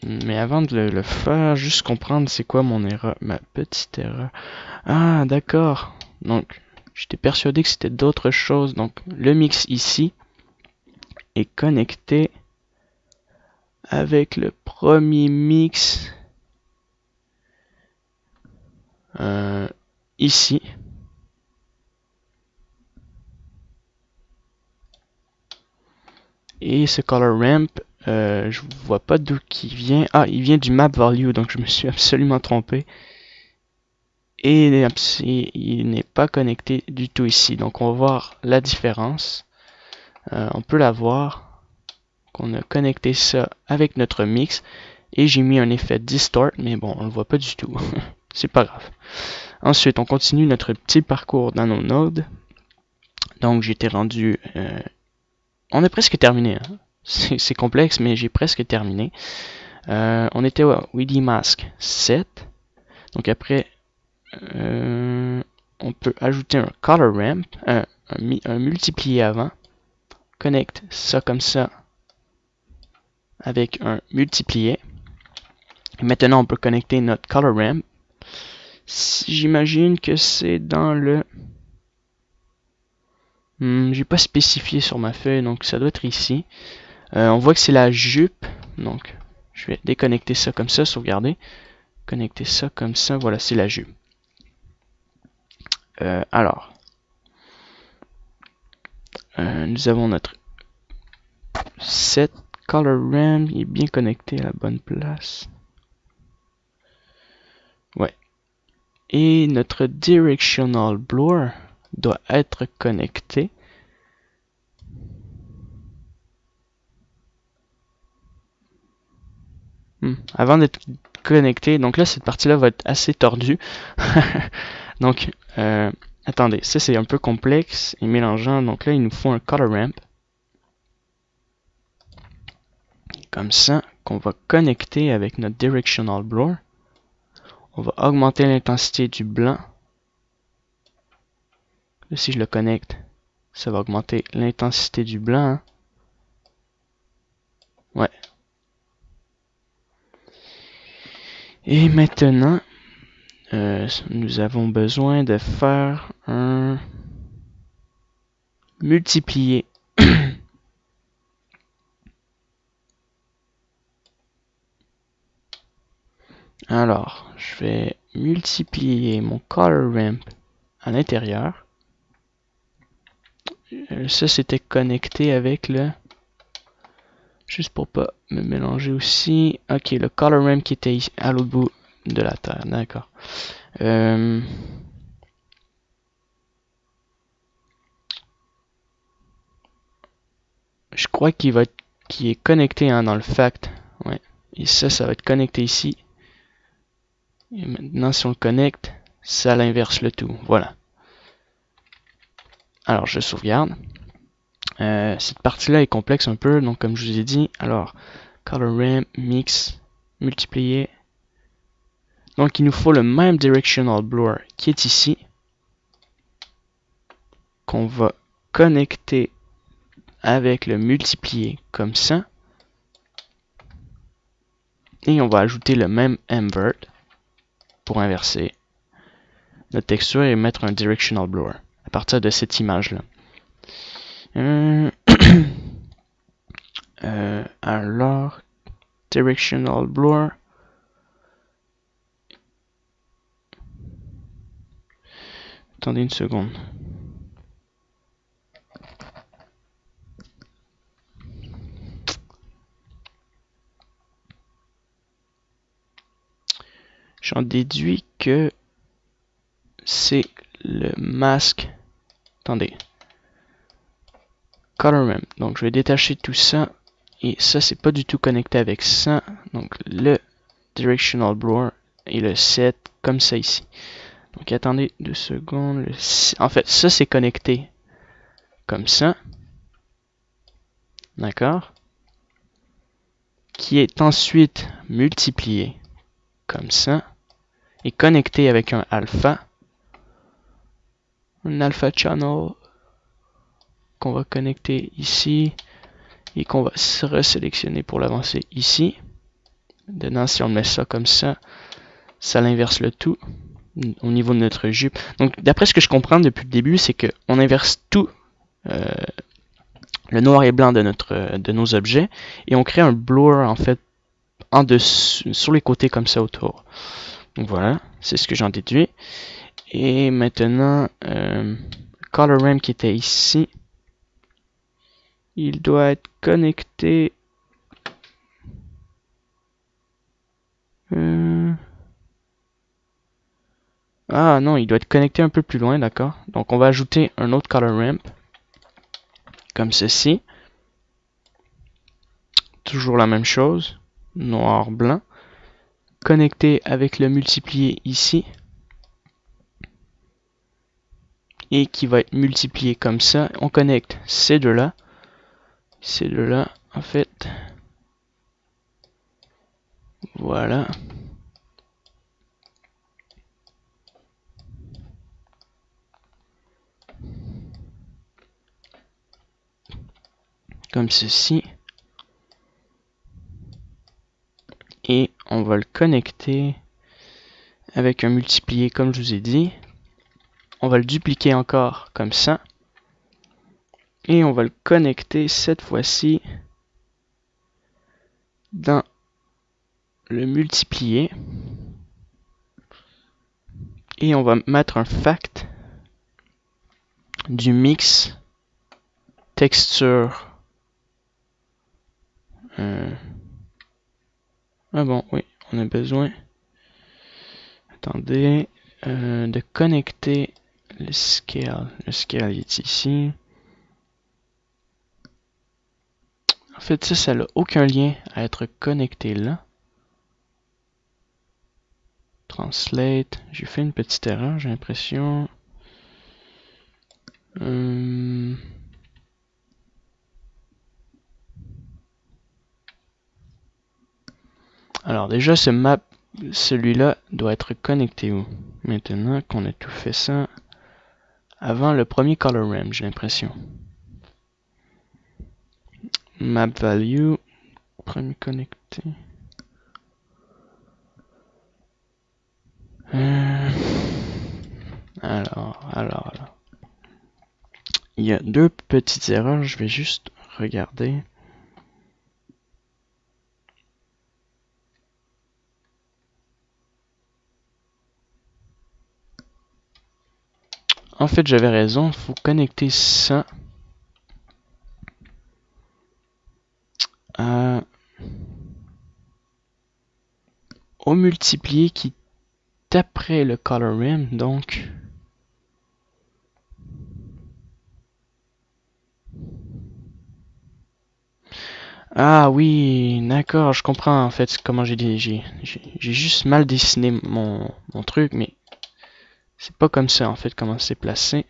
Mais avant de le faire, juste comprendre c'est quoi mon erreur, ma petite erreur. Ah, d'accord. Donc, j'étais persuadé que c'était d'autres choses. Donc, le mix ici est connecté avec le premier mix ici. Et ce color ramp, je vois pas d'où il vient. Ah, il vient du map value, donc je me suis absolument trompé. Et il n'est pas connecté du tout ici. Donc on va voir la différence. On peut la voir. Qu'on a connecté ça avec notre mix. Et j'ai mis un effet distort, mais bon, on le voit pas du tout. C'est pas grave. Ensuite, on continue notre petit parcours dans nos nodes. Donc j'étais rendu... on a presque terminé. Hein. C'est complexe, mais j'ai presque terminé. On était au ID Mask 7. Donc après, on peut ajouter un color ramp, un multiplié avant. Connecte ça comme ça avec un multiplié. Et maintenant, on peut connecter notre color ramp. J'imagine que c'est dans le... j'ai pas spécifié sur ma feuille, donc ça doit être ici. On voit que c'est la jupe, donc je vais déconnecter ça comme ça, sauvegarder. Connecter ça comme ça, voilà, c'est la jupe. Alors, nous avons notre set color ramp, il est bien connecté à la bonne place. Ouais. Et notre directional blur doit être connecté. Avant d'être connecté, donc là cette partie là va être assez tordue. Donc attendez, ça c'est un peu complexe et mélangeant, donc là il nous faut un color ramp comme ça qu'on va connecter avec notre directional blur. On va augmenter l'intensité du blanc Si je le connecte, ça va augmenter l'intensité du blanc. Hein. Ouais. Et maintenant, nous avons besoin de faire un multiplier. Alors, je vais multiplier mon color ramp à l'intérieur. Ça, c'était connecté avec le... Juste pour pas me mélanger aussi. Ok, le color ramp qui était ici, à l'autre bout de la terre. D'accord. Je crois qu'il est connecté hein, dans le fact. Ouais. Et ça va être connecté ici. Et maintenant, si on le connecte, ça l'inverse le tout. Voilà. Alors, je sauvegarde. Cette partie-là est complexe un peu, donc comme je vous ai dit, alors, color ramp, mix, multiplier. Donc, il nous faut le même directional blur qui est ici, qu'on va connecter avec le multiplier comme ça. Et on va ajouter le même invert pour inverser notre texture et mettre un directional blur à partir de cette image-là. Alors, directional blur. Attendez une seconde. J'en déduis que c'est le masque. Attendez. Color ramp. Donc je vais détacher tout ça. Et ça, c'est pas du tout connecté avec ça. Donc le directional blur et le set comme ça ici. Donc attendez 2 secondes. En fait, ça c'est connecté comme ça. D'accord? Qui est ensuite multiplié comme ça. Et connecté avec un alpha. Un alpha channel qu'on va connecter ici. Et qu'on va resélectionner pour l'avancer ici. Dedans, si on met ça comme ça, ça l'inverse le tout au niveau de notre jupe. Donc, d'après ce que je comprends depuis le début, c'est qu'on inverse tout le noir et blanc de nos objets et on crée un blur en fait en dessous, sur les côtés comme ça autour. Donc voilà, c'est ce que j'en déduis. Et maintenant, color ramp qui était ici, il doit être connecté. Ah non, il doit être connecté un peu plus loin, d'accord. Donc on va ajouter un autre color ramp, comme ceci. Toujours la même chose, noir, blanc. Connecté avec le multiplié ici. Et qui va être multiplié comme ça. On connecte ces deux-là. Ces deux-là, en fait. Voilà. Comme ceci. Et on va le connecter avec un multiplié comme je vous ai dit. On va le dupliquer encore comme ça. Et on va le connecter cette fois-ci dans le multiplier. Et on va mettre un fact du mix texture. Ah bon, oui, on a besoin. Attendez, de connecter le scale. Le scale est ici. En fait, ça n'a aucun lien à être connecté là. Translate. J'ai fait une petite erreur, j'ai l'impression. Alors déjà, ce map, celui-là, doit être connecté où? Maintenant qu'on a tout fait ça. avant le premier color ramp, j'ai l'impression. Map value, premier connecté. Alors. Il y a deux petites erreurs, je vais juste regarder. En fait, j'avais raison, il faut connecter ça au multiplié qui est après le color ramp, donc ah oui, d'accord, je comprends en fait comment j'ai juste mal dessiné mon truc, mais c'est pas comme ça en fait comment c'est placé.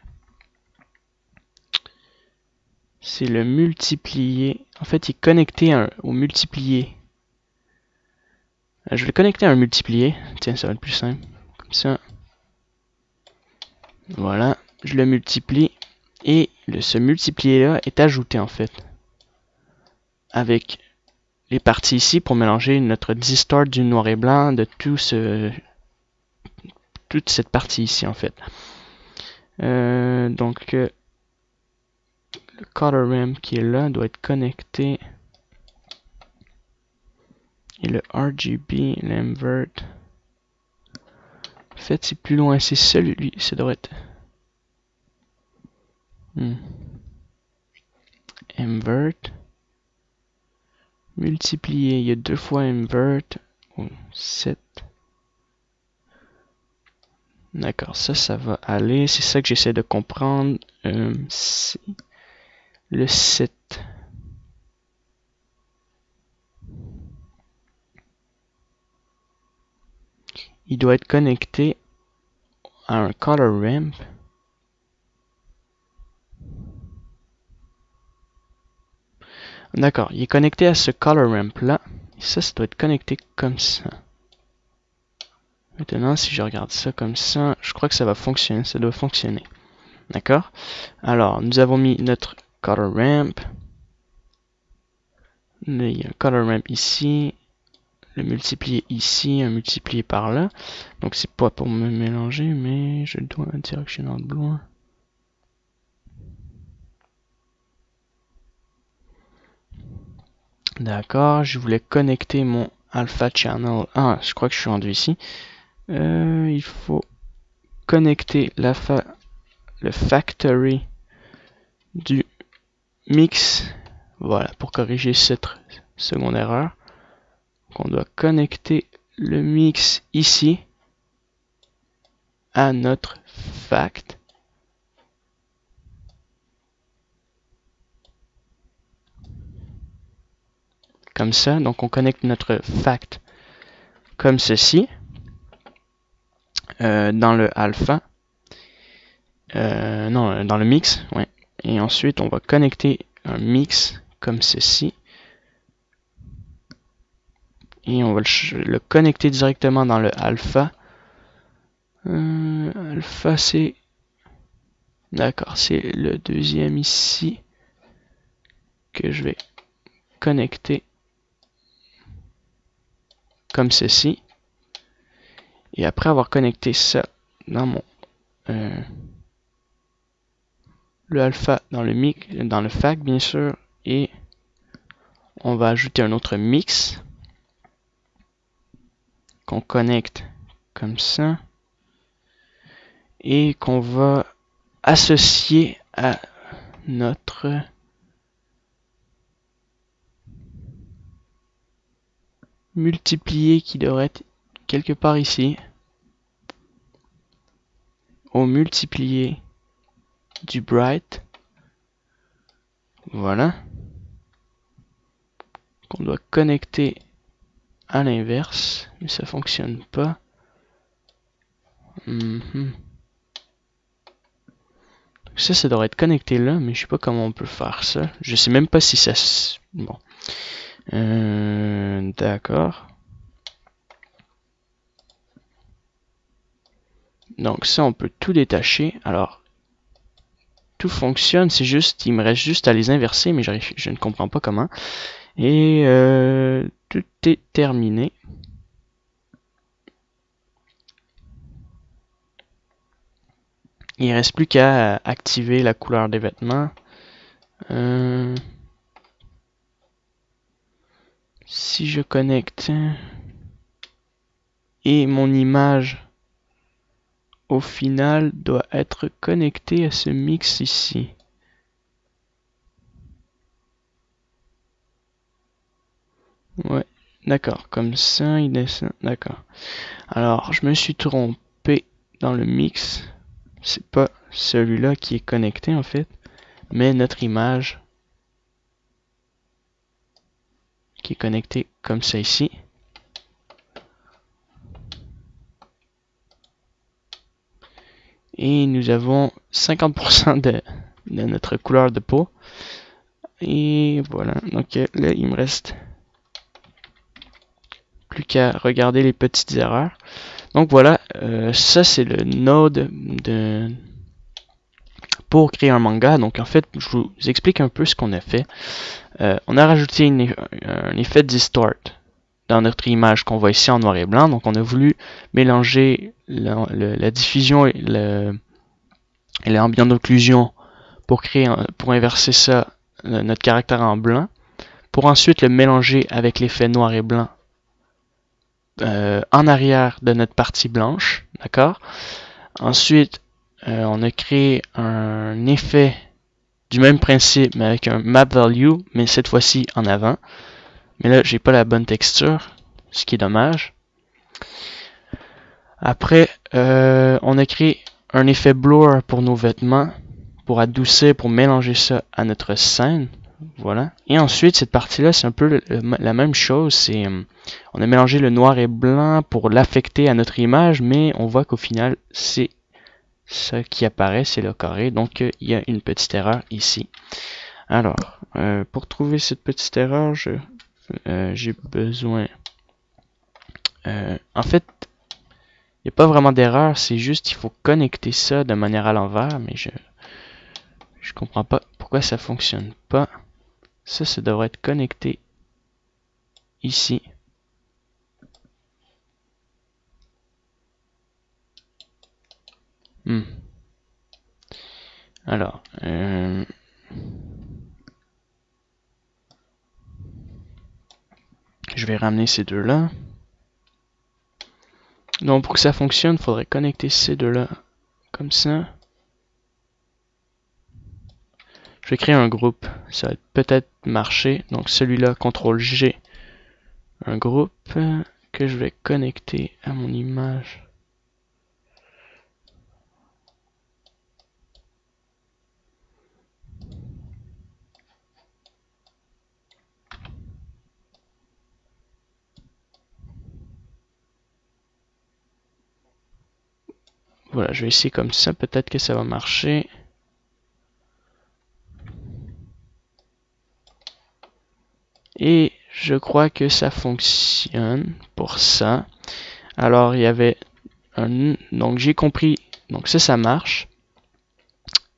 C'est le multiplié. En fait, il est connecté au multiplié. Je vais le connecter à un multiplié. Tiens, ça va être plus simple. Comme ça. Voilà, je le multiplie. Et ce multiplié-là est ajouté en fait. Avec les parties ici pour mélanger notre distort du noir et blanc de toute cette partie ici en fait. Donc le color ramp qui est là doit être connecté. Et le RGB, l'invert. En fait, c'est plus loin, c'est celui, ça devrait être. Invert. Multiplier, il y a deux fois invert. 7. D'accord, ça va aller. C'est ça que j'essaie de comprendre. C'est le 7. Il doit être connecté à un color ramp. D'accord, il est connecté à ce color ramp là. Et ça doit être connecté comme ça. Maintenant, si je regarde ça comme ça, je crois que ça va fonctionner. Ça doit fonctionner. D'accord? Alors, nous avons mis notre color ramp. Il y a un color ramp ici. Le multiplier ici, un multiplier par là. Donc c'est pas pour me mélanger, mais je dois un directional blur. D'accord, je voulais connecter mon alpha channel. Ah, je crois que je suis rendu ici. Il faut connecter le factory du mix. Voilà, pour corriger cette seconde erreur. Donc on doit connecter le mix ici à notre fact. Comme ça, donc on connecte notre fact comme ceci dans le alpha. Non, dans le mix, ouais. Et ensuite, on va connecter un mix comme ceci. Et on va le connecter directement dans le alpha. Alpha, c'est... D'accord, c'est le deuxième ici que je vais connecter comme ceci. Et après avoir connecté ça dans mon... le alpha dans le mix, dans le fac bien sûr, et on va ajouter un autre mix qu'on connecte comme ça et qu'on va associer à notre multiplié qui devrait être quelque part ici au multiplié du bright. Voilà. Qu'on doit connecter à l'inverse, mais ça fonctionne pas. Ça devrait être connecté là, mais je sais pas comment on peut faire ça. Je sais même pas si ça... Bon. D'accord. Donc ça, on peut tout détacher. Alors, tout fonctionne, c'est juste, il me reste juste à les inverser, mais je ne comprends pas comment. Et tout est terminé. Il reste plus qu'à activer la couleur des vêtements. Si je connecte et mon image au final doit être connectée à ce mix ici. Ouais, d'accord, comme ça il descend, d'accord. Alors je me suis trompé dans le mix, c'est pas celui-là qui est connecté en fait, mais notre image qui est connectée comme ça ici. Et nous avons 50% de notre couleur de peau. Et voilà, donc là il me reste plus qu'à regarder les petites erreurs. Donc voilà, ça c'est le node pour créer un manga. Donc en fait, je vous explique un peu ce qu'on a fait. On a rajouté un effet distort dans notre image qu'on voit ici en noir et blanc. Donc on a voulu mélanger la diffusion et l'ambient d'occlusion pour pour inverser ça, notre caractère en blanc, pour ensuite le mélanger avec l'effet noir et blanc en arrière de notre partie blanche, d'accord? Ensuite, on a créé un effet du même principe, mais avec un map value, mais cette fois-ci en avant. Mais là, j'ai pas la bonne texture, ce qui est dommage. Après, on a créé un effet blur pour nos vêtements, pour adoucir, pour mélanger ça à notre scène. Voilà. Et ensuite, cette partie-là, c'est un peu la même chose. C'est, on a mélangé le noir et blanc pour l'affecter à notre image, mais on voit qu'au final, c'est ça qui apparaît, c'est le carré. Donc, il y a une petite erreur ici. Alors, pour trouver cette petite erreur, j'ai besoin... en fait, il n'y a pas vraiment d'erreur, c'est juste il faut connecter ça de manière à l'envers, mais je comprends pas pourquoi ça fonctionne pas. Ça devrait être connecté ici. Alors, je vais ramener ces deux-là. Donc, pour que ça fonctionne, il faudrait connecter ces deux-là comme ça. Je vais créer un groupe. Ça va peut-être marcher. Donc, celui-là, CTRL-G, un groupe que je vais connecter à mon image. Voilà, je vais essayer comme ça. Peut-être que ça va marcher. Et je crois que ça fonctionne pour ça. Alors, il y avait un... Donc, j'ai compris. Donc, ça marche.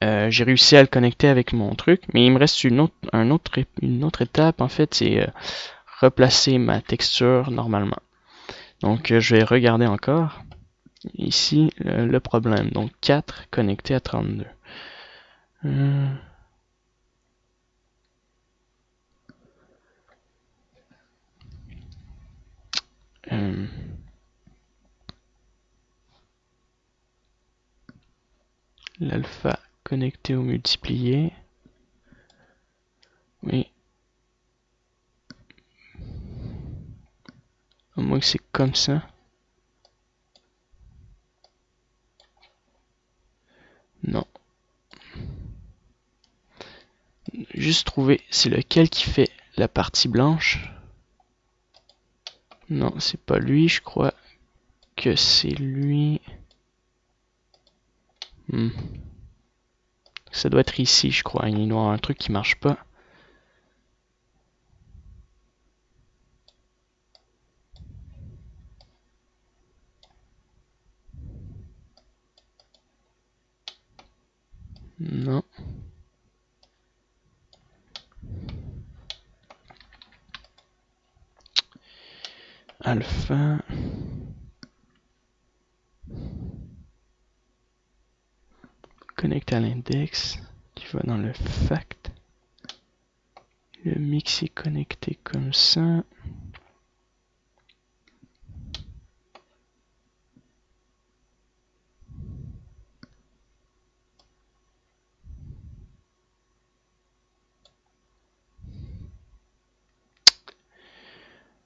J'ai réussi à le connecter avec mon truc. Mais il me reste une autre étape. En fait, c'est replacer ma texture normalement. Donc, je vais regarder encore. Ici, le problème. Donc, 4 connecté à 32. L'alpha connecté au multiplié. Oui. Au moins que c'est comme ça. Non. Juste trouver c'est lequel qui fait la partie blanche. Non, c'est pas lui, je crois que c'est lui. Ça doit être ici, je crois. Il doit y avoir un truc qui marche pas. Non. alpha. Connecté à l'index qui va dans le fact. Le mix est connecté comme ça.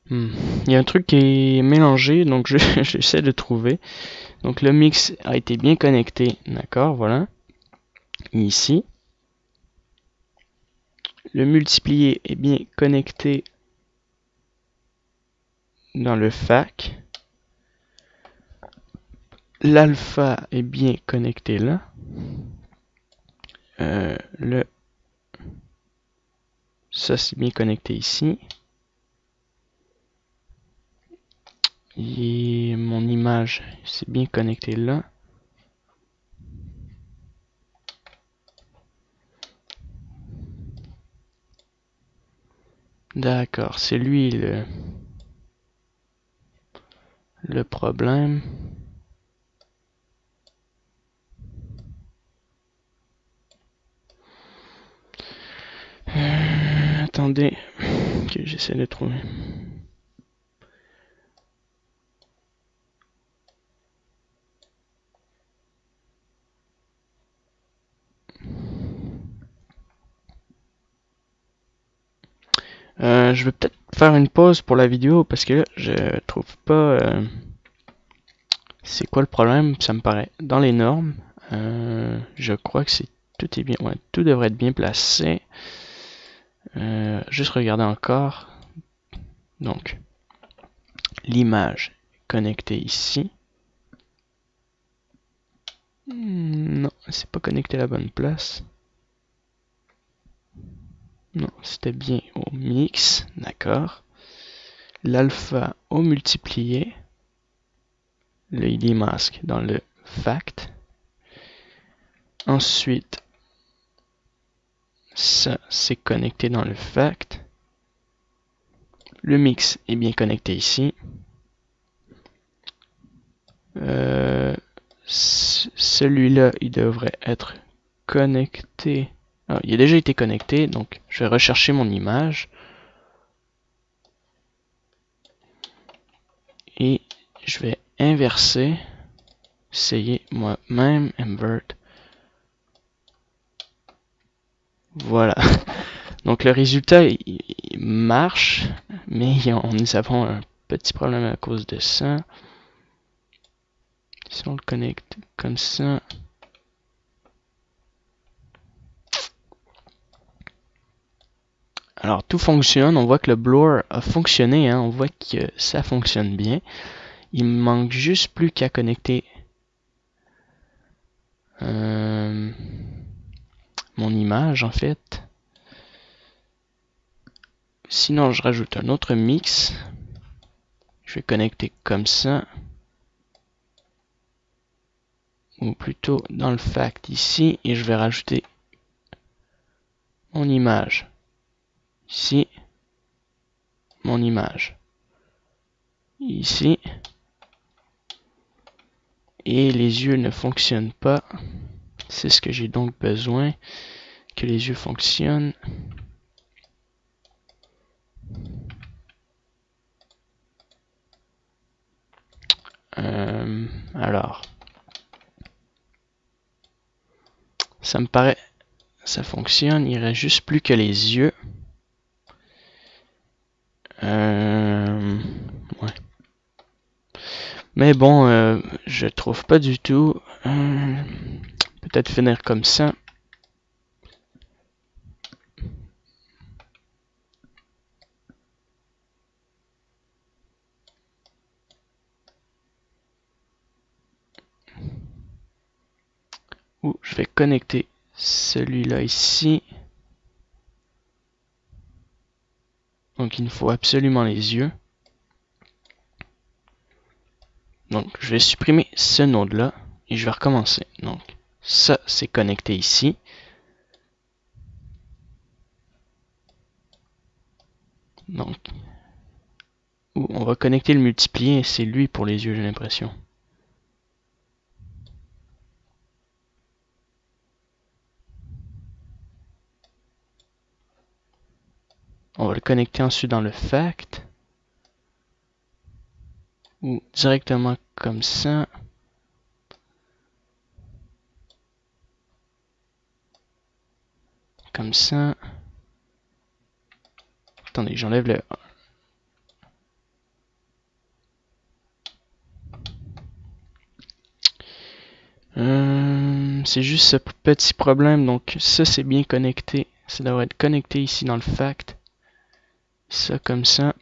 Il y a un truc qui est mélangé, donc j'essaie de trouver. Donc le mix a été bien connecté, d'accord, voilà. Ici. Le multiplié est bien connecté dans le fac. L'alpha est bien connecté là. Ça c'est bien connecté ici. Et mon image c'est bien connecté là. D'accord, c'est lui le problème. Attendez que j'essaie de trouver. Je vais peut-être faire une pause pour la vidéo parce que là, je trouve pas c'est quoi le problème. Ça me paraît dans les normes. Je crois que tout est bien. Ouais, tout devrait être bien placé. Juste regarder encore. Donc, l'image connectée ici. Non, c'est pas connecté à la bonne place. Non, c'était bien au mix, d'accord. L'alpha au multiplié. Le ID mask dans le fact. Ensuite, ça c'est connecté dans le fact. Le mix est bien connecté ici. Celui-là, il devrait être connecté. Ah, il a déjà été connecté, donc je vais rechercher mon image. Et je vais inverser. Essayer moi-même, invert. Voilà. Donc le résultat il marche, mais nous avons un petit problème à cause de ça. Si on le connecte comme ça. Alors tout fonctionne, on voit que le blower a fonctionné, hein, on voit que ça fonctionne bien. Il me manque juste plus qu'à connecter mon image en fait. Sinon je rajoute un autre mix. Je vais connecter comme ça. Ou plutôt dans le fact ici. Et je vais rajouter mon image. Ici. Mon image. Ici. Et les yeux ne fonctionnent pas. C'est ce que j'ai donc besoin. Que les yeux fonctionnent. Alors. Ça me paraît. Ça fonctionne. Il reste juste plus que les yeux. Ouais. Mais bon, je trouve pas du tout. Peut-être finir comme ça. Ou je vais connecter celui-là ici. Donc il nous faut absolument les yeux. Donc je vais supprimer ce node-là et je vais recommencer. Donc ça c'est connecté ici. Donc où on va connecter le multiplier, c'est lui pour les yeux, j'ai l'impression. On va le connecter ensuite dans le fact. Ou directement comme ça. Comme ça. Attendez, j'enlève le c'est juste ce petit problème. Donc ça c'est bien connecté. Ça devrait être connecté ici dans le fact. Ça comme ça.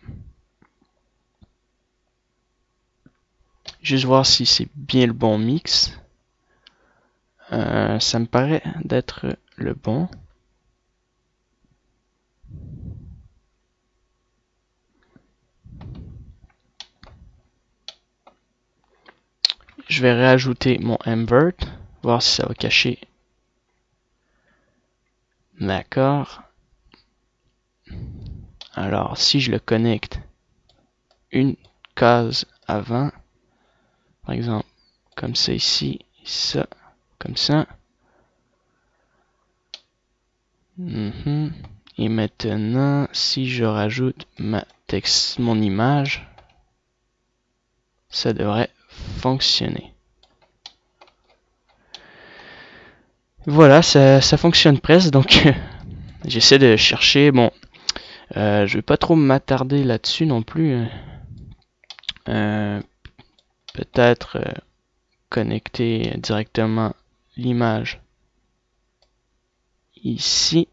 Juste voir si c'est bien le bon mix. Ça me paraît d'être le bon. Je vais rajouter mon invert, voir si ça va cacher. D'accord. Alors, si je le connecte une case avant, par exemple, comme ça ici, ça, comme ça. Et maintenant, si je rajoute mon image, ça devrait fonctionner. Voilà, ça fonctionne presque, donc j'essaie de chercher, bon, je vais pas trop m'attarder là-dessus non plus. Peut-être connecter directement l'image ici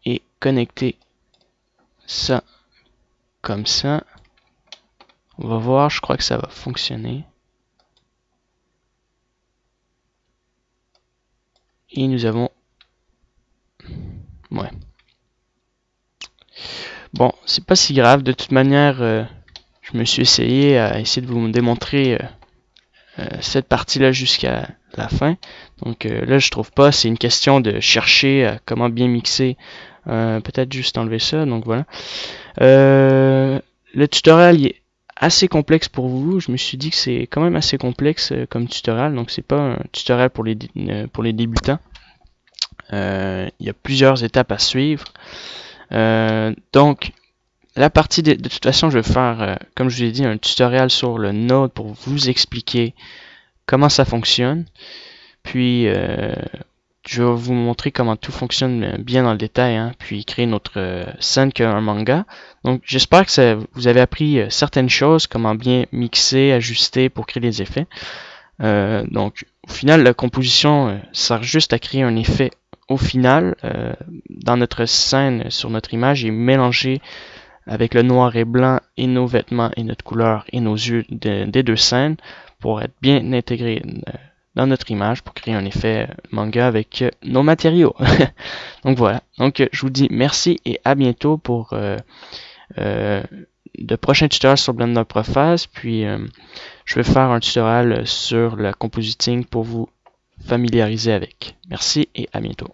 et connecter ça comme ça. On va voir, je crois que ça va fonctionner. Et nous avons... Ouais. Bon, c'est pas si grave. De toute manière, je me suis essayé à essayer de vous démontrer cette partie-là jusqu'à la fin. Donc là, je trouve pas. C'est une question de chercher comment bien mixer. Peut-être juste enlever ça. Donc voilà. Le tutoriel est assez complexe pour vous. Je me suis dit que c'est quand même assez complexe comme tutoriel. Donc c'est pas un tutoriel pour les débutants. Il y a plusieurs étapes à suivre. Donc la partie de toute façon, je vais faire, comme je vous l'ai dit, un tutoriel sur le Node pour vous expliquer comment ça fonctionne. Puis, je vais vous montrer comment tout fonctionne bien dans le détail, hein, puis créer notre scène qu'un manga. Donc, j'espère que vous avez appris certaines choses, comment bien mixer, ajuster pour créer des effets. Donc, au final, la composition sert juste à créer un effet au final dans notre scène, sur notre image, et mélanger avec le noir et blanc et nos vêtements et notre couleur et nos yeux des deux scènes pour être bien intégrés dans notre image pour créer un effet manga avec nos matériaux. Donc voilà. Donc je vous dis merci et à bientôt pour de prochains tutoriels sur Blender Prophase. Puis je vais faire un tutoriel sur la compositing pour vous familiariser avec. Merci et à bientôt.